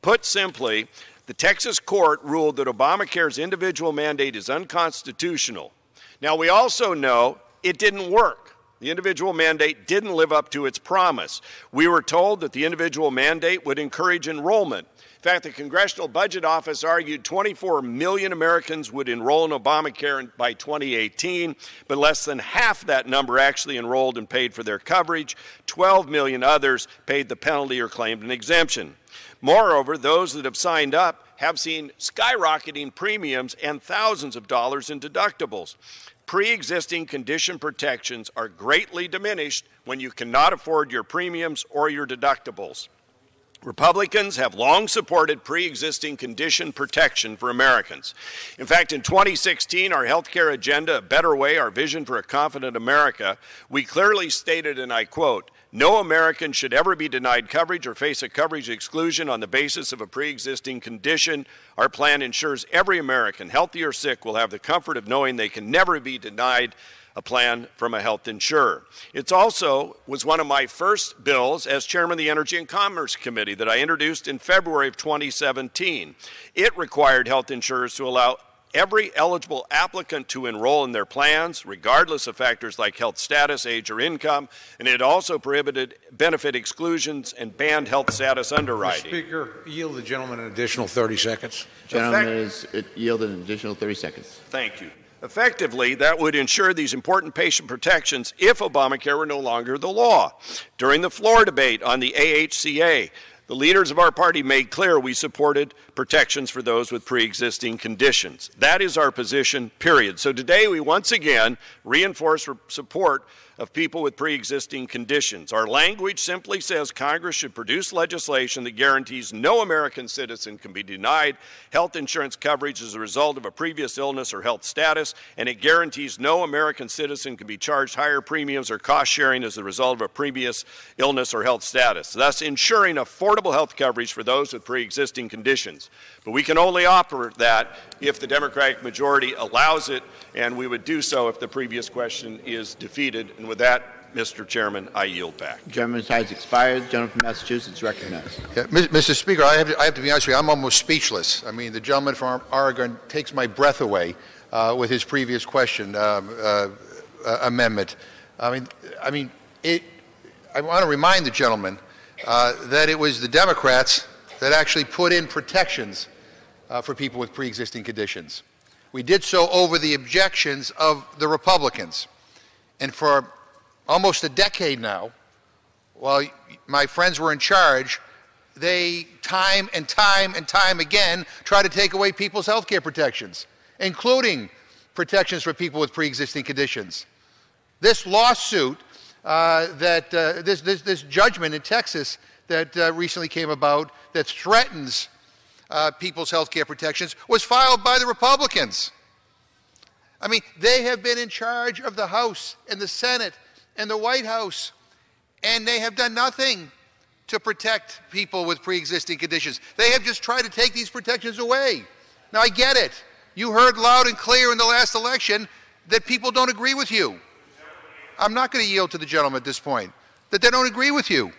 Put simply, the Texas court ruled that Obamacare's individual mandate is unconstitutional. Now, we also know it didn't work. The individual mandate didn't live up to its promise. We were told that the individual mandate would encourage enrollment. In fact, the Congressional Budget Office argued 24 million Americans would enroll in Obamacare by 2018, but less than half that number actually enrolled and paid for their coverage. 12 million others paid the penalty or claimed an exemption. Moreover, those that have signed up have seen skyrocketing premiums and thousands of dollars in deductibles. Pre-existing condition protections are greatly diminished when you cannot afford your premiums or your deductibles. Republicans have long supported pre-existing condition protection for Americans. In fact, in 2016, our healthcare agenda, A Better Way, Our Vision for a Confident America, we clearly stated, and I quote, "No American should ever be denied coverage or face a coverage exclusion on the basis of a pre-existing condition. Our plan ensures every American, healthy or sick, will have the comfort of knowing they can never be denied a plan from a health insurer." It also was one of my first bills as chairman of the Energy and Commerce Committee that I introduced in February of 2017. It required health insurers to allow every eligible applicant to enroll in their plans, regardless of factors like health status, age, or income, and it also prohibited benefit exclusions and banned health status underwriting. Mr. Speaker, yield the gentleman an additional 30 seconds. Gentleman is yielded an additional 30 seconds. Thank you. Effectively, that would ensure these important patient protections if Obamacare were no longer the law. During the floor debate on the AHCA, the leaders of our party made clear we supported protections for those with pre-existing conditions. That is our position, period. So today we once again reinforce support of people with pre-existing conditions. Our language simply says Congress should produce legislation that guarantees no American citizen can be denied health insurance coverage as a result of a previous illness or health status, and it guarantees no American citizen can be charged higher premiums or cost sharing as a result of a previous illness or health status, thus ensuring affordable health coverage for those with pre-existing conditions. But we can only offer that if the Democratic majority allows it, and we would do so if the previous question is defeated. And with that, Mr. Chairman, I yield back. The gentleman's time has expired. The gentleman from Massachusetts recognized. Yeah, Mr. Speaker, I have to be honest with you, I'm almost speechless. I mean, the gentleman from Oregon takes my breath away. with his previous question amendment. I want to remind the gentleman that it was the Democrats that actually put in protections for people with pre-existing conditions. We did so over the objections of the Republicans. And for almost a decade now, while my friends were in charge, they time and time and time again try to take away people's health care protections, including protections for people with pre-existing conditions. This lawsuit, this judgment in Texas that recently came about that threatens people's health care protections was filed by the Republicans. I mean, they have been in charge of the House and the Senate and the White House, and they have done nothing to protect people with pre-existing conditions. They have just tried to take these protections away. Now, I get it. You heard loud and clear in the last election that people don't agree with you. I'm not going to yield to the gentleman at this point, that they don't agree with you.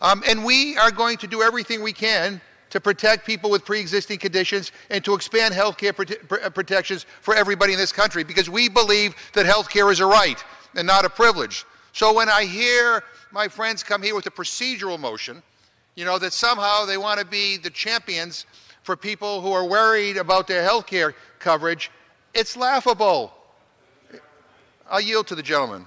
And we are going to do everything we can to protect people with pre-existing conditions and to expand health care protections for everybody in this country, because we believe that health care is a right and not a privilege. So when I hear my friends come here with a procedural motion, you know, that somehow they want to be the champions for people who are worried about their health care coverage, it's laughable. I'll yield to the gentleman.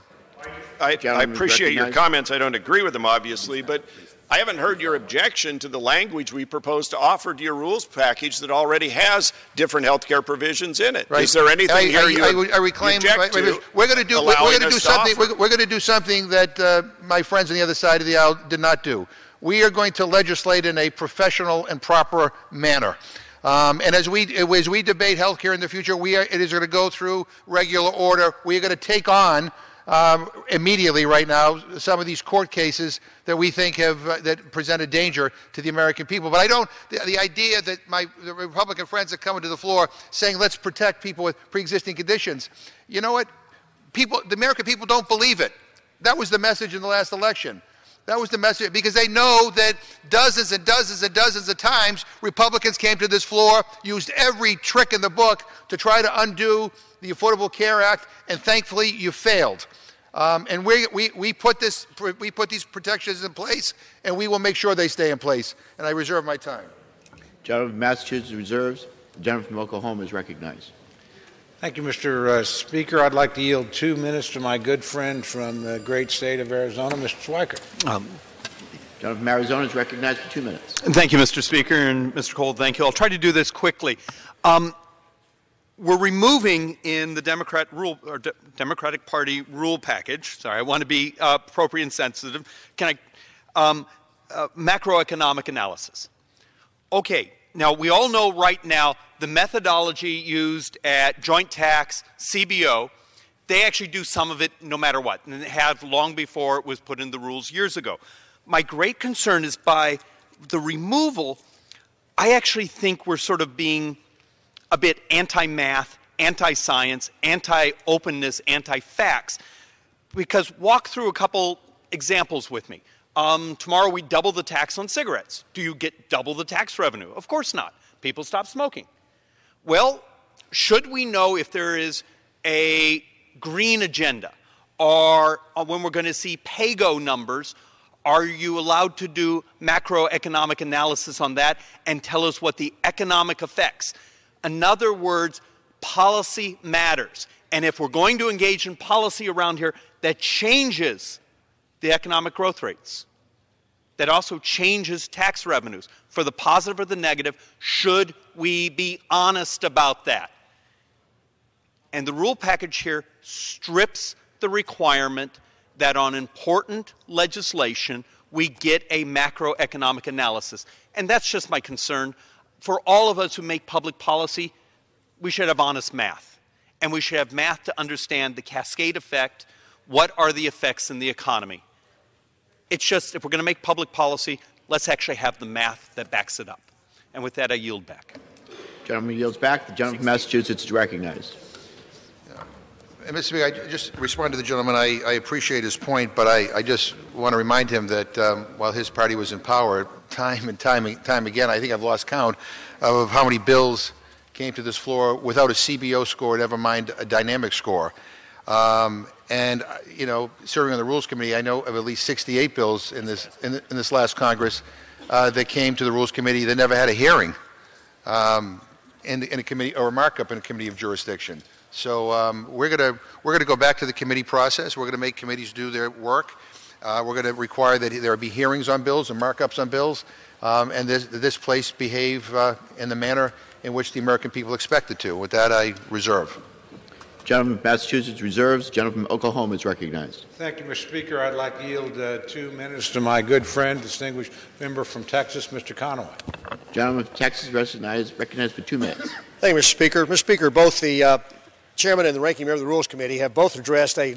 I appreciate your comments. I don't agree with them, obviously, but I haven't heard your objection to the language we propose to offer to your rules package that already has different health care provisions in it. Right. Is there anything here you object to? We're going to do something that my friends on the other side of the aisle did not do. We are going to legislate in a professional and proper manner. And as we debate health care in the future, it is going to go through regular order. We are going to take on immediately right now some of these court cases that we think that present a danger to the American people. But the idea that the Republican friends are coming to the floor saying let's protect people with pre-existing conditions, you know what? The American people don't believe it. That was the message in the last election. That was the message, because they know that dozens and dozens and dozens of times Republicans came to this floor, used every trick in the book to try to undo the Affordable Care Act, and thankfully you failed. And we put these protections in place, and we will make sure they stay in place. And I reserve my time. Gentleman from Massachusetts reserves. The gentleman from Oklahoma is recognized. Thank you, Mr. Speaker. I'd like to yield 2 minutes to my good friend from the great state of Arizona, Mr. Swiker. Gentleman from Arizona is recognized for 2 minutes. Thank you, Mr. Speaker, and Mr. Cole, thank you. I'll try to do this quickly. We're removing in the Democratic Party rule package. Sorry, I want to be appropriate and sensitive. Macroeconomic analysis. Okay. Now, we all know right now the methodology used at joint tax, CBO, they actually do some of it no matter what, and it have long before it was put in the rules years ago. My great concern is by the removal, I actually think we're sort of being a bit anti-math, anti-science, anti-openness, anti-facts, because walk through a couple examples with me. Tomorrow we double the tax on cigarettes. Do you get double the tax revenue? Of course not. People stop smoking. Well, should we know if there is a green agenda, or when we're going to see PAYGO numbers, are you allowed to do macroeconomic analysis on that and tell us what the economic effects? In other words, policy matters. And if we're going to engage in policy around here that changes the economic growth rates, that also changes tax revenues for the positive or the negative, should we be honest about that? And the rule package here strips the requirement that on important legislation we get a macroeconomic analysis. And that's just my concern. For all of us who make public policy, we should have honest math. And we should have math to understand the cascade effect. What are the effects in the economy? It's just, if we're going to make public policy, let's actually have the math that backs it up. And with that, I yield back. Gentleman yields back. The gentleman from Massachusetts is recognized. And Mr. Speaker, I just respond to the gentleman. I appreciate his point, but I just want to remind him that while his party was in power, time and time again, I think I've lost count of how many bills came to this floor without a CBO score, never mind a dynamic score. And you know, serving on the Rules Committee, I know of at least 68 bills in this last Congress that came to the Rules Committee that never had a hearing in a committee or a markup in a committee of jurisdiction. So we're going to go back to the committee process. We're going to make committees do their work. We're going to require that there be hearings on bills and markups on bills, and this place behave in the manner in which the American people expect it to. With that, I reserve. Gentleman from Massachusetts reserves. Gentleman from Oklahoma is recognized. Thank you, Mr. Speaker. I'd like to yield 2 minutes to my good friend, distinguished member from Texas, Mr. Conaway. Gentleman from Texas recognized for 2 minutes. Thank you, Mr. Speaker. Mr. Speaker, both the Chairman and the Ranking Member of the Rules Committee have both addressed a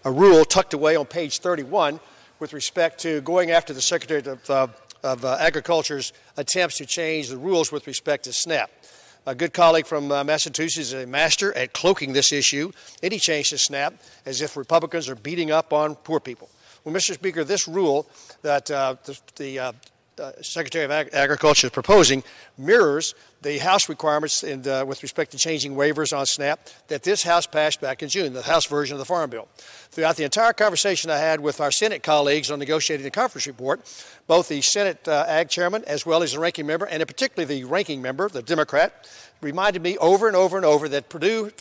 rule tucked away on page 31 with respect to going after the Secretary of Agriculture's attempts to change the rules with respect to SNAP. A good colleague from Massachusetts is a master at cloaking this issue, and he changed to SNAP as if Republicans are beating up on poor people. Well, Mr. Speaker, this rule that the Secretary of Agriculture is proposing mirrors the House requirements with respect to changing waivers on SNAP that this House passed back in June, the House version of the Farm Bill. Throughout the entire conversation I had with our Senate colleagues on negotiating the conference report, both the Senate Ag Chairman as well as the Ranking Member, and particularly the Ranking Member, the Democrat, reminded me over and over and over that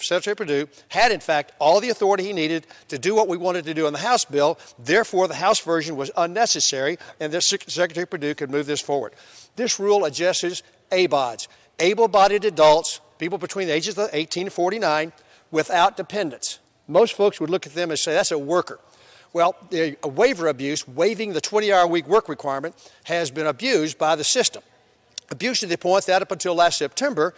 Secretary Perdue had, in fact, all the authority he needed to do what we wanted to do in the House bill. Therefore, the House version was unnecessary, and Secretary Perdue could move this forward. This rule addresses ABODs, able-bodied adults, people between the ages of 18 and 49, without dependents. Most folks would look at them and say, that's a worker. Well, the waiver abuse, waiving the 20-hour-a-week work requirement, has been abused by the system. Abused to the point that up until last September,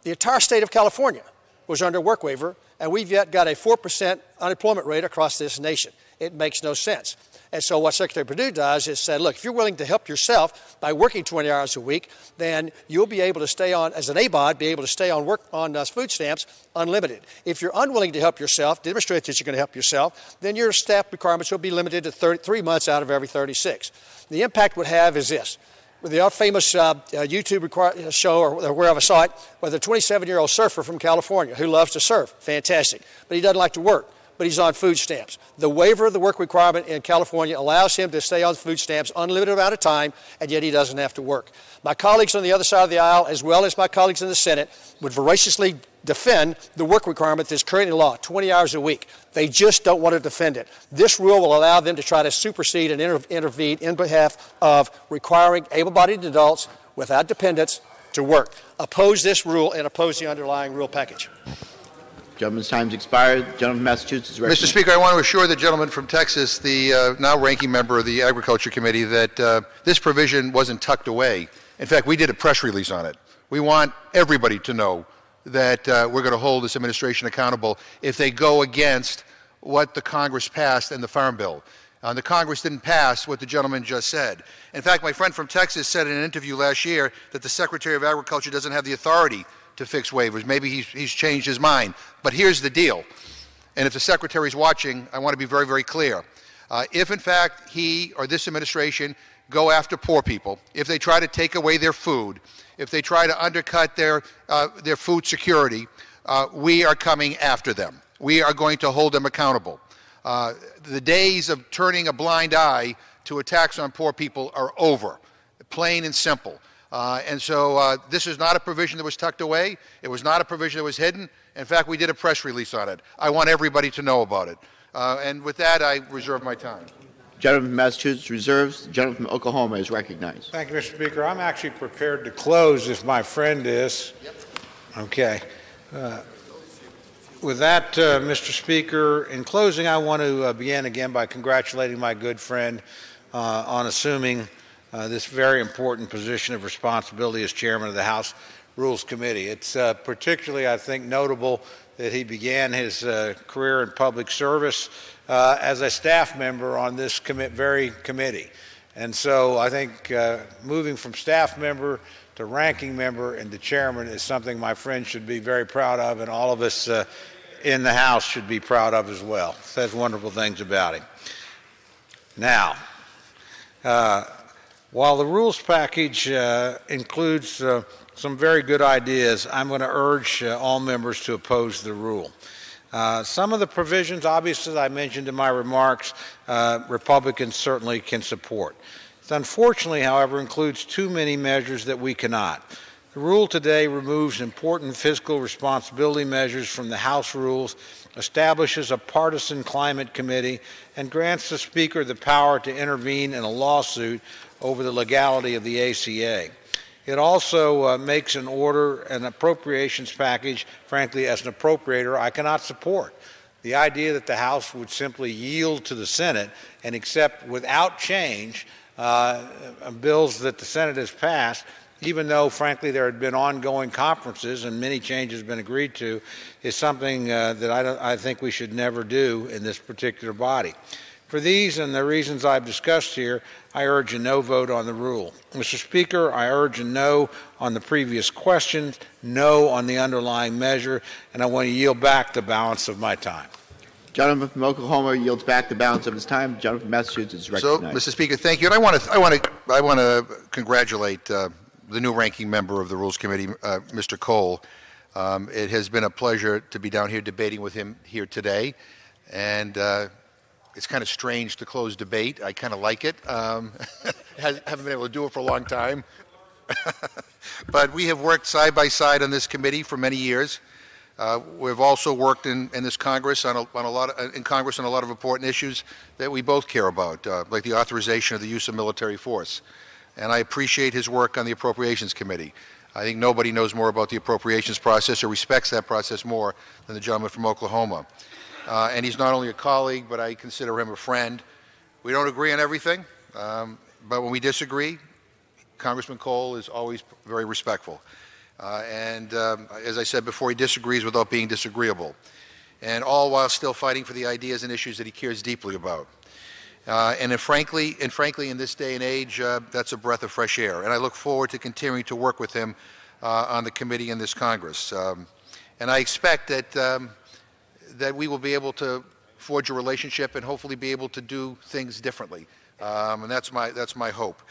the entire state of California was under work waiver, and we've yet got a 4% unemployment rate across this nation. It makes no sense. And so what Secretary Perdue does is say, look, if you're willing to help yourself by working 20 hours a week, then you'll be able to stay on, as an ABOD, be able to stay on work on food stamps unlimited. If you're unwilling to help yourself, demonstrate that you're going to help yourself, then your SNAP requirements will be limited to 3 months out of every 36. The impact would have is this. With the famous YouTube show, or wherever I saw it, with a 27-year-old surfer from California who loves to surf. Fantastic. But he doesn't like to work, but he's on food stamps. The waiver of the work requirement in California allows him to stay on food stamps unlimited amount of time, and yet he doesn't have to work. My colleagues on the other side of the aisle, as well as my colleagues in the Senate, would voraciously defend the work requirement that's currently in law, 20 hours a week. They just don't want to defend it. This rule will allow them to try to supersede and intervene in behalf of requiring able-bodied adults without dependents to work. Oppose this rule and oppose the underlying rule package. Gentleman's time has expired. Gentleman from Massachusetts is recognized. Mr. Speaker, I want to assure the gentleman from Texas, the now ranking member of the Agriculture Committee, that this provision wasn't tucked away. In fact, we did a press release on it. We want everybody to know that we're going to hold this administration accountable if they go against what the Congress passed in the Farm Bill. The Congress didn't pass what the gentleman just said. In fact, my friend from Texas said in an interview last year that the Secretary of Agriculture doesn't have the authority to fix waivers. Maybe he's changed his mind. But here's the deal. And if the Secretary's watching, I want to be very, very clear. If, in fact, he or this administration go after poor people, if they try to take away their food, if they try to undercut their food security, we are coming after them. We are going to hold them accountable. The days of turning a blind eye to attacks on poor people are over, plain and simple. And so this is not a provision that was tucked away. It was not a provision that was hidden. In fact, we did a press release on it. I want everybody to know about it. And with that, I reserve my time. Gentleman from Massachusetts reserves. The gentleman from Oklahoma is recognized. Thank you, Mr. Speaker. I'm actually prepared to close if my friend is. Yep. Okay. With that, Mr. Speaker, in closing, I want to begin again by congratulating my good friend on assuming this very important position of responsibility as chairman of the House Rules Committee. It's particularly, I think, notable that he began his career in public service as a staff member on this very committee. And so I think moving from staff member to ranking member and to chairman is something my friend should be very proud of, and all of us in the House should be proud of as well. Says wonderful things about him. Now, While the rules package includes some very good ideas, I'm going to urge all members to oppose the rule. Some of the provisions, obviously, as I mentioned in my remarks, Republicans certainly can support. It unfortunately, however, includes too many measures that we cannot. The rule today removes important fiscal responsibility measures from the House rules, establishes a partisan climate committee, and grants the Speaker the power to intervene in a lawsuit over the legality of the ACA. It also makes an appropriations package, frankly, as an appropriator, I cannot support. The idea that the House would simply yield to the Senate and accept without change bills that the Senate has passed, even though, frankly, there had been ongoing conferences and many changes have been agreed to, is something that I think we should never do in this particular body. For these and the reasons I've discussed here, I urge a no vote on the rule. Mr. Speaker, I urge a no on the previous questions, no on the underlying measure, and I want to yield back the balance of my time. Gentleman from Oklahoma yields back the balance of his time. The gentleman from Massachusetts is recognized. So, Mr. Speaker, thank you. And I want to congratulate the new ranking member of the Rules Committee, Mr. Cole. It has been a pleasure to be down here debating with him here today, and it's kind of strange to close debate. I kind of like it. Haven't been able to do it for a long time. But we have worked side by side on this committee for many years. We've also worked in this Congress on a lot of important issues that we both care about, like the authorization of the use of military force. And I appreciate his work on the Appropriations Committee. I think nobody knows more about the appropriations process or respects that process more than the gentleman from Oklahoma. And he's not only a colleague, but I consider him a friend. We don't agree on everything, but when we disagree, Congressman Cole is always very respectful. And as I said before, he disagrees without being disagreeable, and all while still fighting for the ideas and issues that he cares deeply about. And frankly, in this day and age, that's a breath of fresh air. And I look forward to continuing to work with him on the committee in this Congress. And I expect that we will be able to forge a relationship and hopefully be able to do things differently. And that's my hope.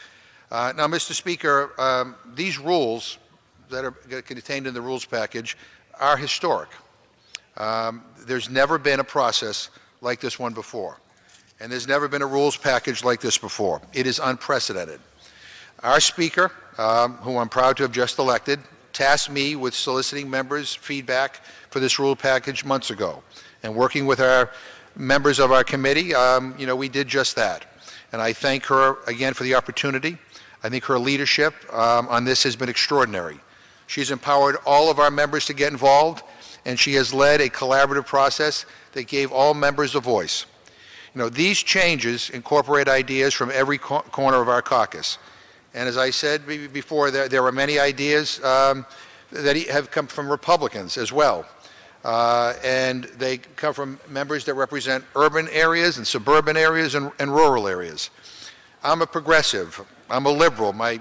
Now, Mr. Speaker, these rules that are contained in the rules package are historic. There's never been a process like this one before. And there's never been a rules package like this before. It is unprecedented. Our Speaker, who I'm proud to have just elected, tasked me with soliciting members' feedback for this rule package months ago. And working with our members of our committee, we did just that. And I thank her again for the opportunity. I think her leadership on this has been extraordinary. She's empowered all of our members to get involved, and she has led a collaborative process that gave all members a voice. These changes incorporate ideas from every corner of our caucus. And as I said before, there are many ideas that have come from Republicans as well. And they come from members that represent urban areas and suburban areas and rural areas. I'm a progressive. I'm a liberal. My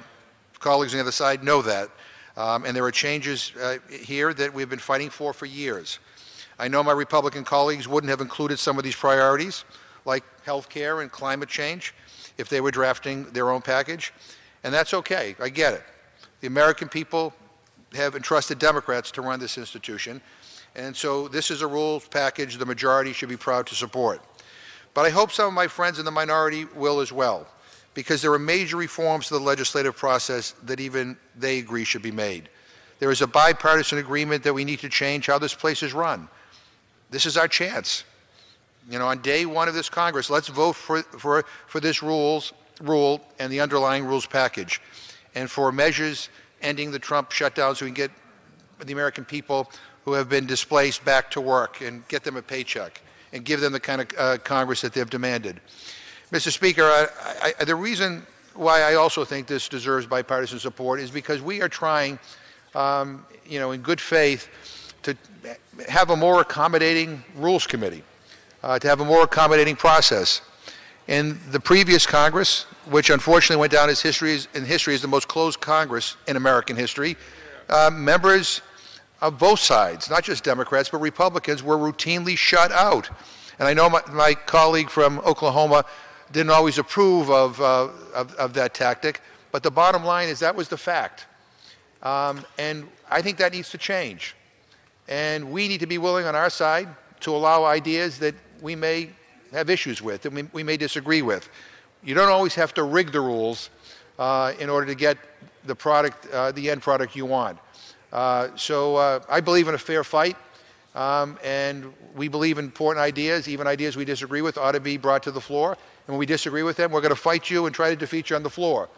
colleagues on the other side know that. And there are changes here that we've been fighting for years. I know my Republican colleagues wouldn't have included some of these priorities, like health care and climate change, if they were drafting their own package. And that's okay. I get it. The American people have entrusted Democrats to run this institution. And so this is a rules package the majority should be proud to support. But I hope some of my friends in the minority will as well, because there are major reforms to the legislative process that even they agree should be made. There is a bipartisan agreement that we need to change how this place is run. This is our chance. On day one of this Congress, let's vote for this rule and the underlying rules package, and for measures ending the Trump shutdown so we can get the American people who have been displaced back to work and get them a paycheck and give them the kind of Congress that they've demanded. Mr. Speaker, the reason why I also think this deserves bipartisan support is because we are trying, in good faith, to have a more accommodating rules committee, to have a more accommodating process. In the previous Congress, which unfortunately went down in history as the most closed Congress in American history, members of both sides, not just Democrats but Republicans, were routinely shut out. And I know my colleague from Oklahoma didn't always approve of that tactic, but the bottom line is that was the fact. And I think that needs to change. And we need to be willing on our side to allow ideas that we may have issues with, that we may disagree with. You don't always have to rig the rules in order to get the product, the end product you want. So I believe in a fair fight, and we believe in important ideas, even ideas we disagree with ought to be brought to the floor. And when we disagree with them, we're going to fight you and try to defeat you on the floor.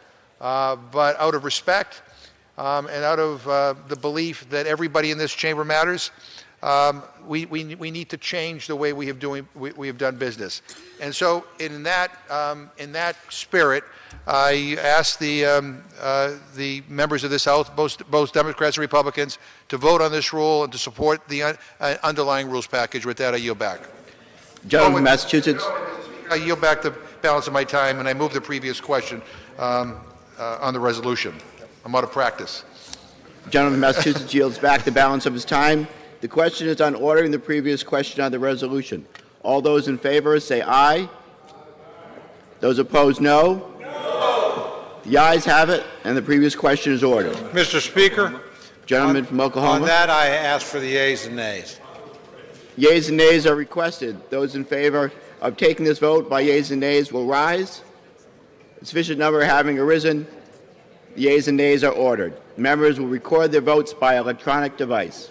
But out of respect and out of the belief that everybody in this chamber matters, we need to change the way we have done business. And so in that spirit, I ask the members of this House, both Democrats and Republicans, to vote on this rule and to support the underlying rules package. With that, I yield back. Gentleman from Massachusetts. I yield back the balance of my time, and I move the previous question on the resolution. I'm out of practice. Gentleman from Massachusetts yields back the balance of his time. The question is on ordering the previous question on the resolution. All those in favor say aye. Those opposed, no. No. The ayes have it, and the previous question is ordered. Mr. Speaker, Gentleman from Oklahoma. On that, I ask for the yeas and nays. Yeas and nays are requested. Those in favor of taking this vote by yeas and nays will rise. A sufficient number having arisen, the yeas and nays are ordered. Members will record their votes by electronic device.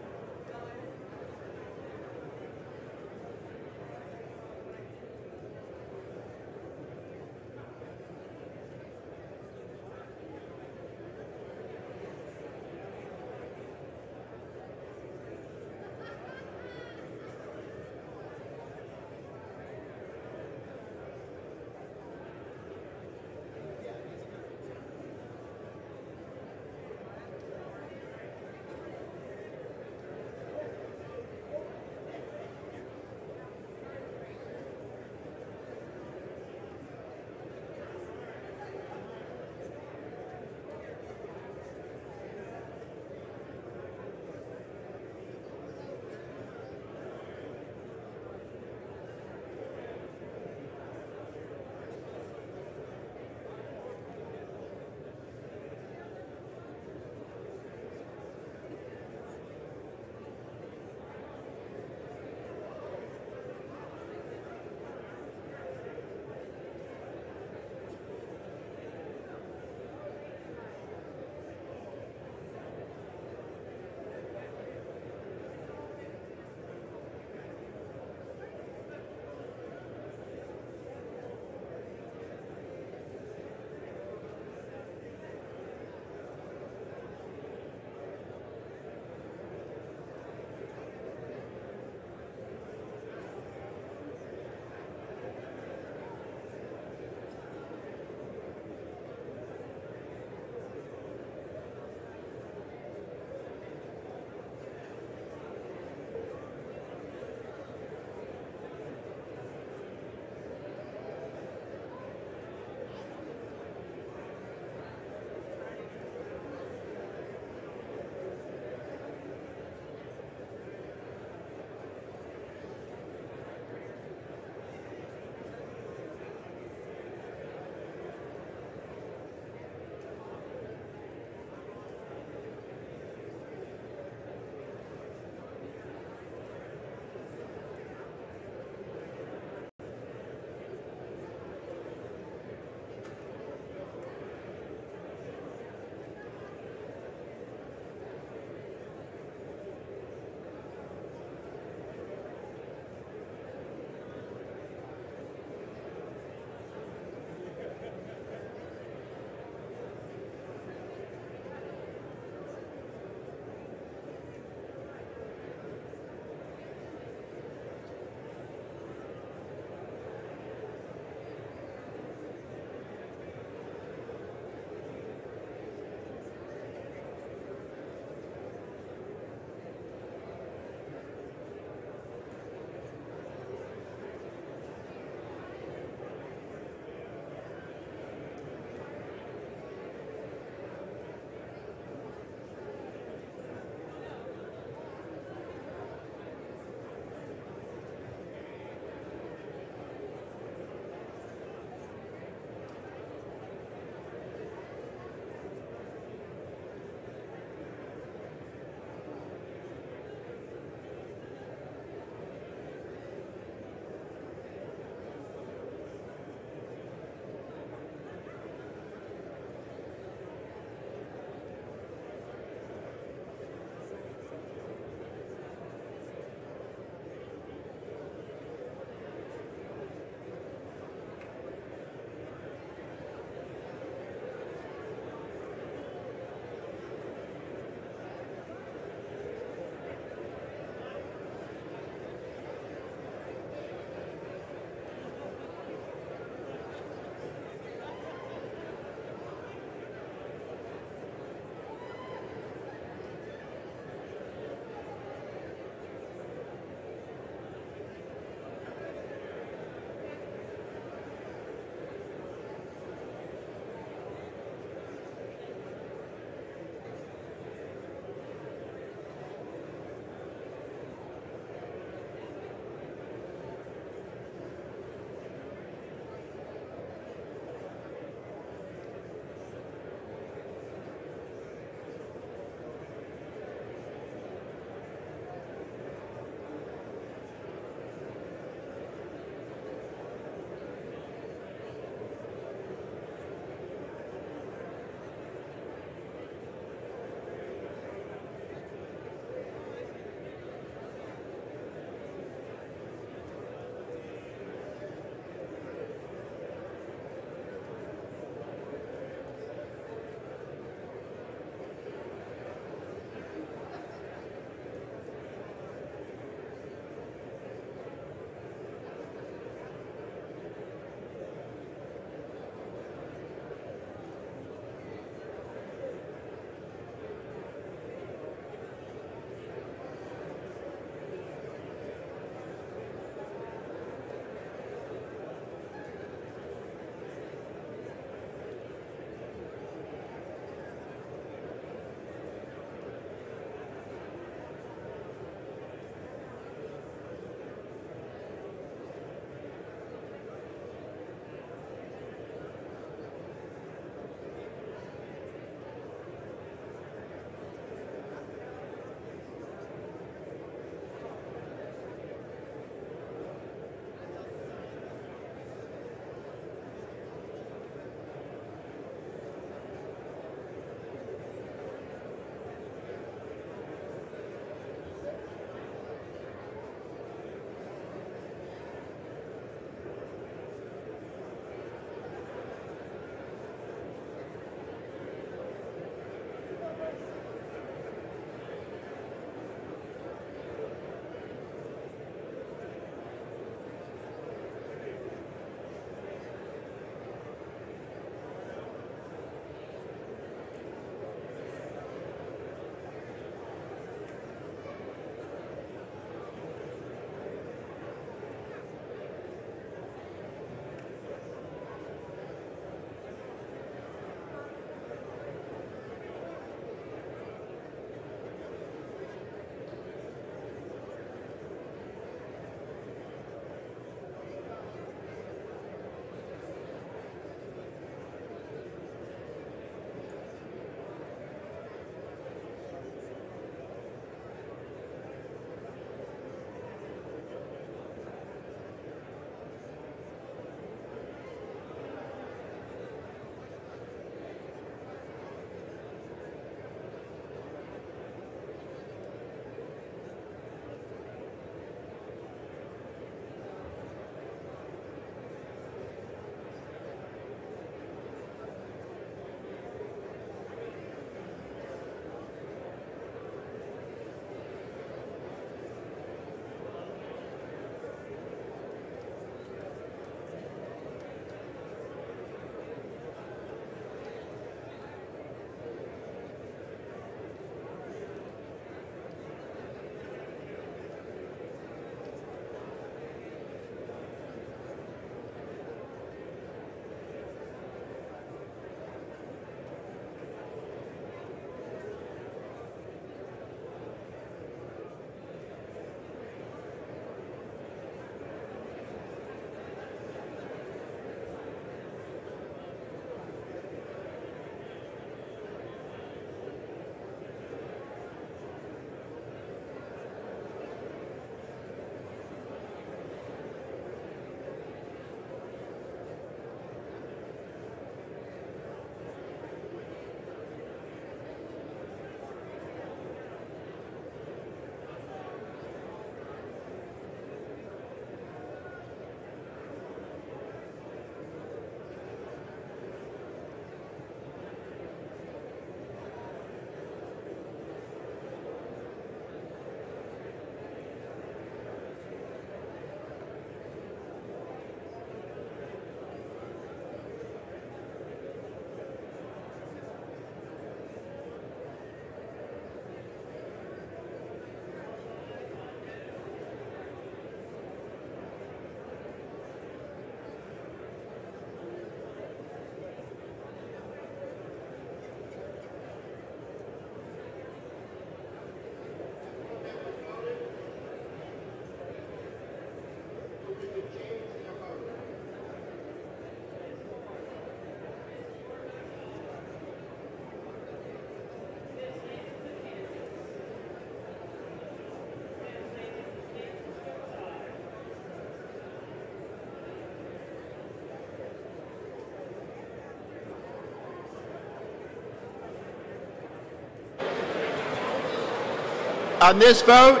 On this vote,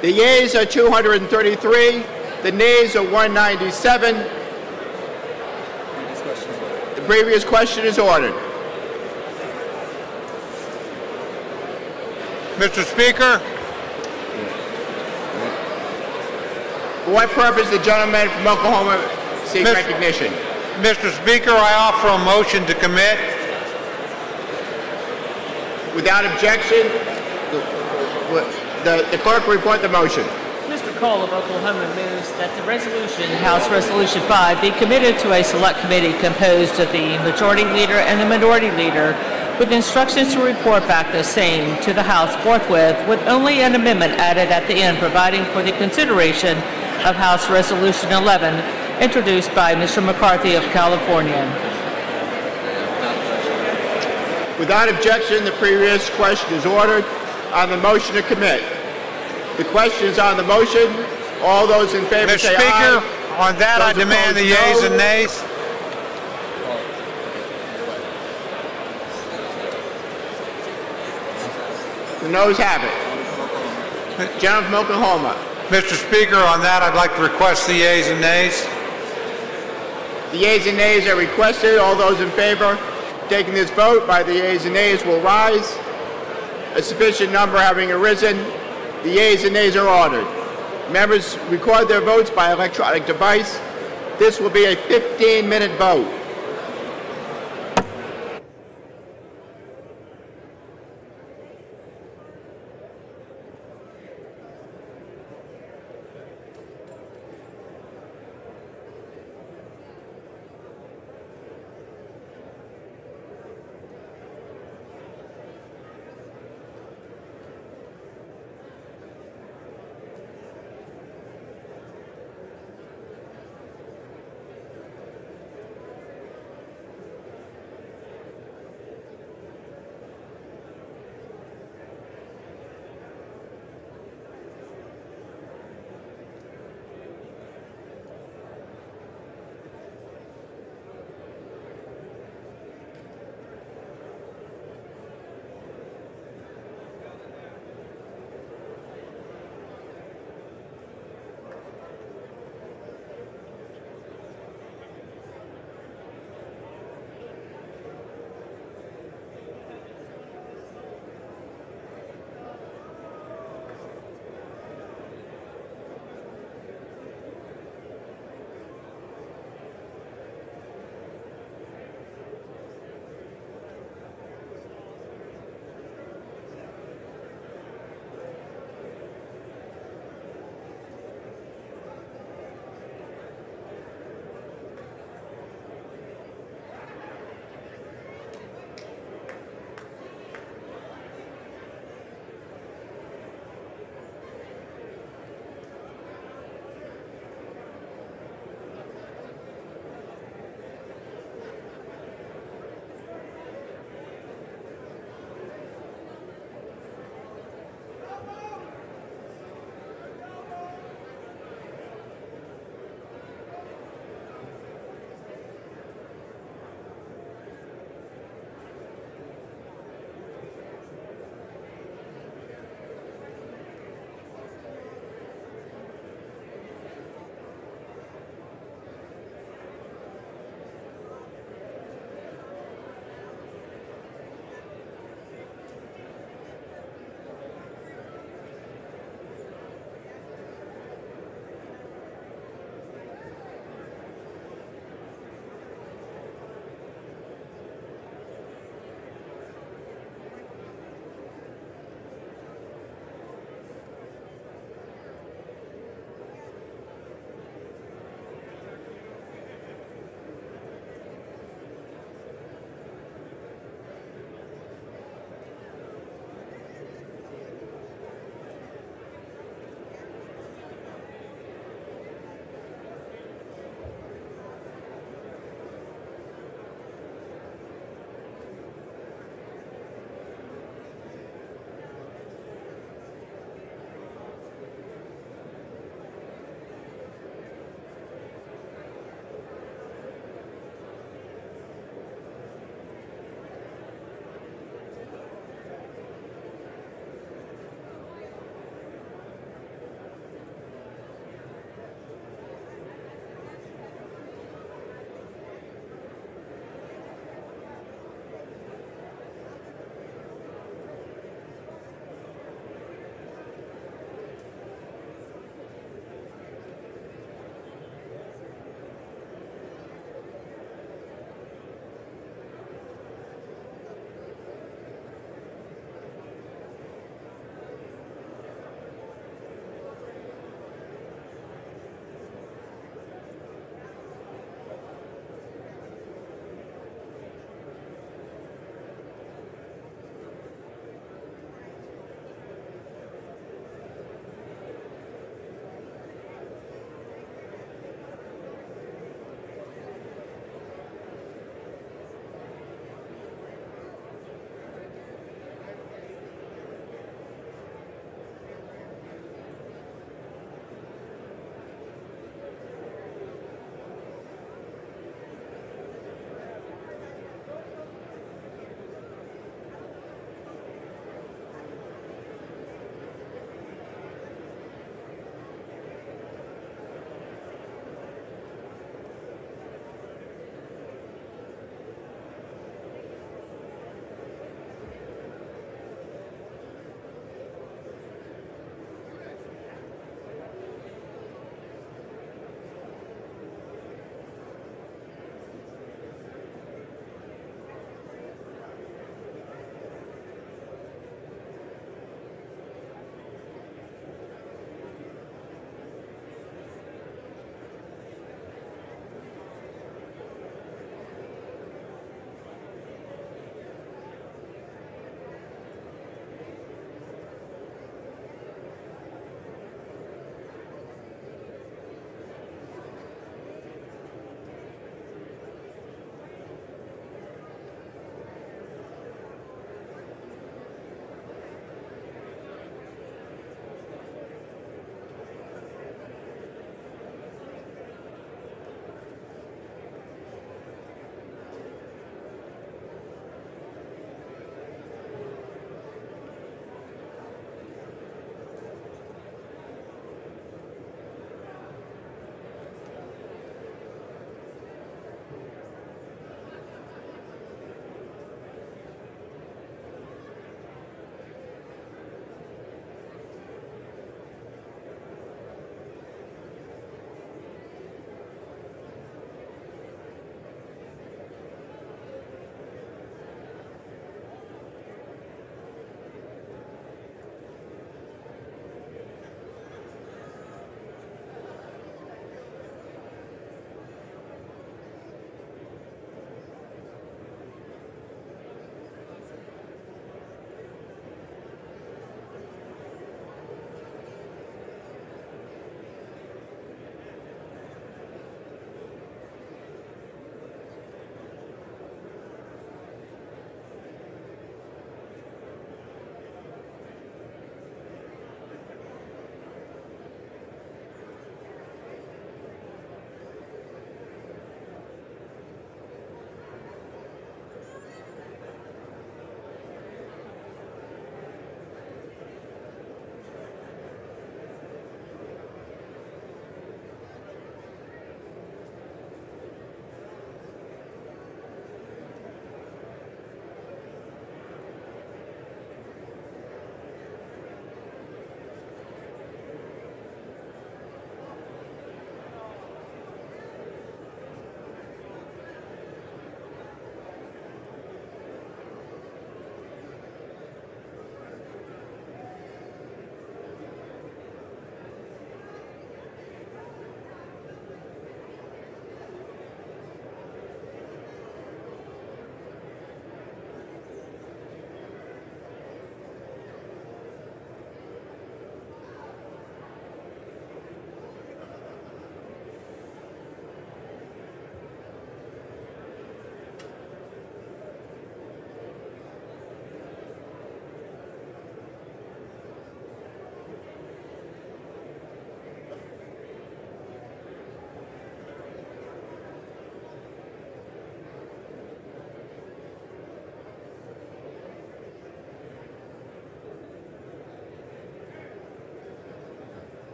the yeas are 233, the nays are 197. The previous question is ordered. Mr. Speaker, For what purpose the gentleman from Oklahoma seek recognition? Mr. Speaker, I offer a motion to commit. Without objection, the clerk will report the motion. Mr. Cole of Oklahoma moves that the resolution, House Resolution 5, be committed to a select committee composed of the Majority Leader and the Minority Leader, with instructions to report back the same to the House forthwith, with only an amendment added at the end providing for the consideration of House Resolution 11, introduced by Mr. McCarthy of California. Without objection, the previous question is ordered. On the motion to commit. The question is on the motion. All those in favor say Speaker, aye. On that, I demand the yeas and nays. The noes have it. Gentleman from Oklahoma. Mr. Speaker, on that, I'd like to request the yeas and nays. The yeas and nays are requested. All those in favor taking this vote by the yeas and nays will rise. A sufficient number having arisen, the yeas and nays are ordered. Members record their votes by electronic device. This will be a 15-minute vote.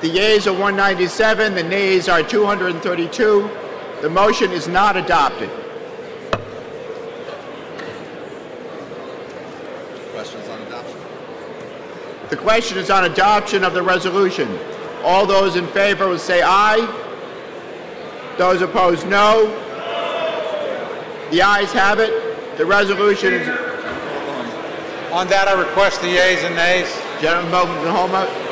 The yeas are 197, the nays are 232. The motion is not adopted. Questions on adoption? The question is on adoption of the resolution. All those in favor will say aye. Those opposed, no. The ayes have it. The resolution is... On that, I request the yeas and nays. Gentleman from Oklahoma.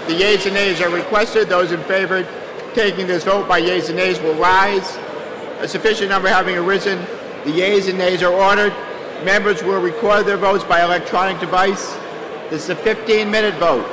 The yeas and nays are requested. Those in favor taking this vote by yeas and nays will rise. A sufficient number having arisen, the yeas and nays are ordered. Members will record their votes by electronic device. This is a 15-minute vote.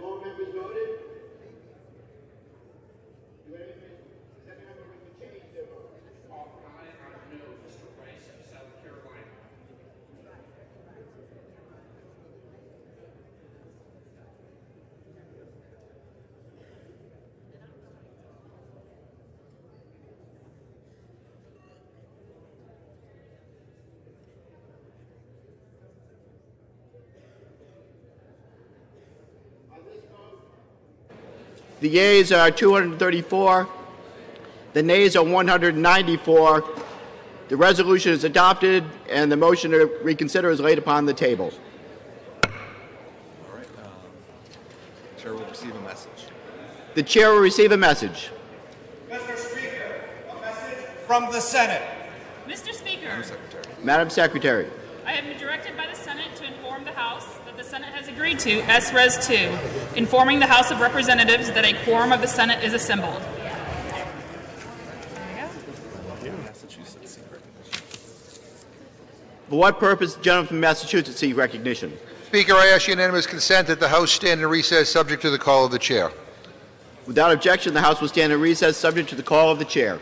all members voted? Do any second member wish to change their vote? I know Mr. Rice of South Carolina. The yeas are 234. The nays are 194. The resolution is adopted, and the motion to reconsider is laid upon the table. All right. Chair will receive a message. The chair will receive a message. Mr. Speaker, a message from the Senate. Mr. Speaker, Madam Secretary. Madam Secretary. I have been directed by the Senate to inform the House that the Senate has agreed to S-Res 2, informing the House of Representatives that a quorum of the Senate is assembled. Massachusetts seat recognition. For what purpose the gentleman from Massachusetts seek recognition? Speaker, I ask unanimous consent that the House stand in recess subject to the call of the chair. Without objection, the House will stand in recess subject to the call of the chair.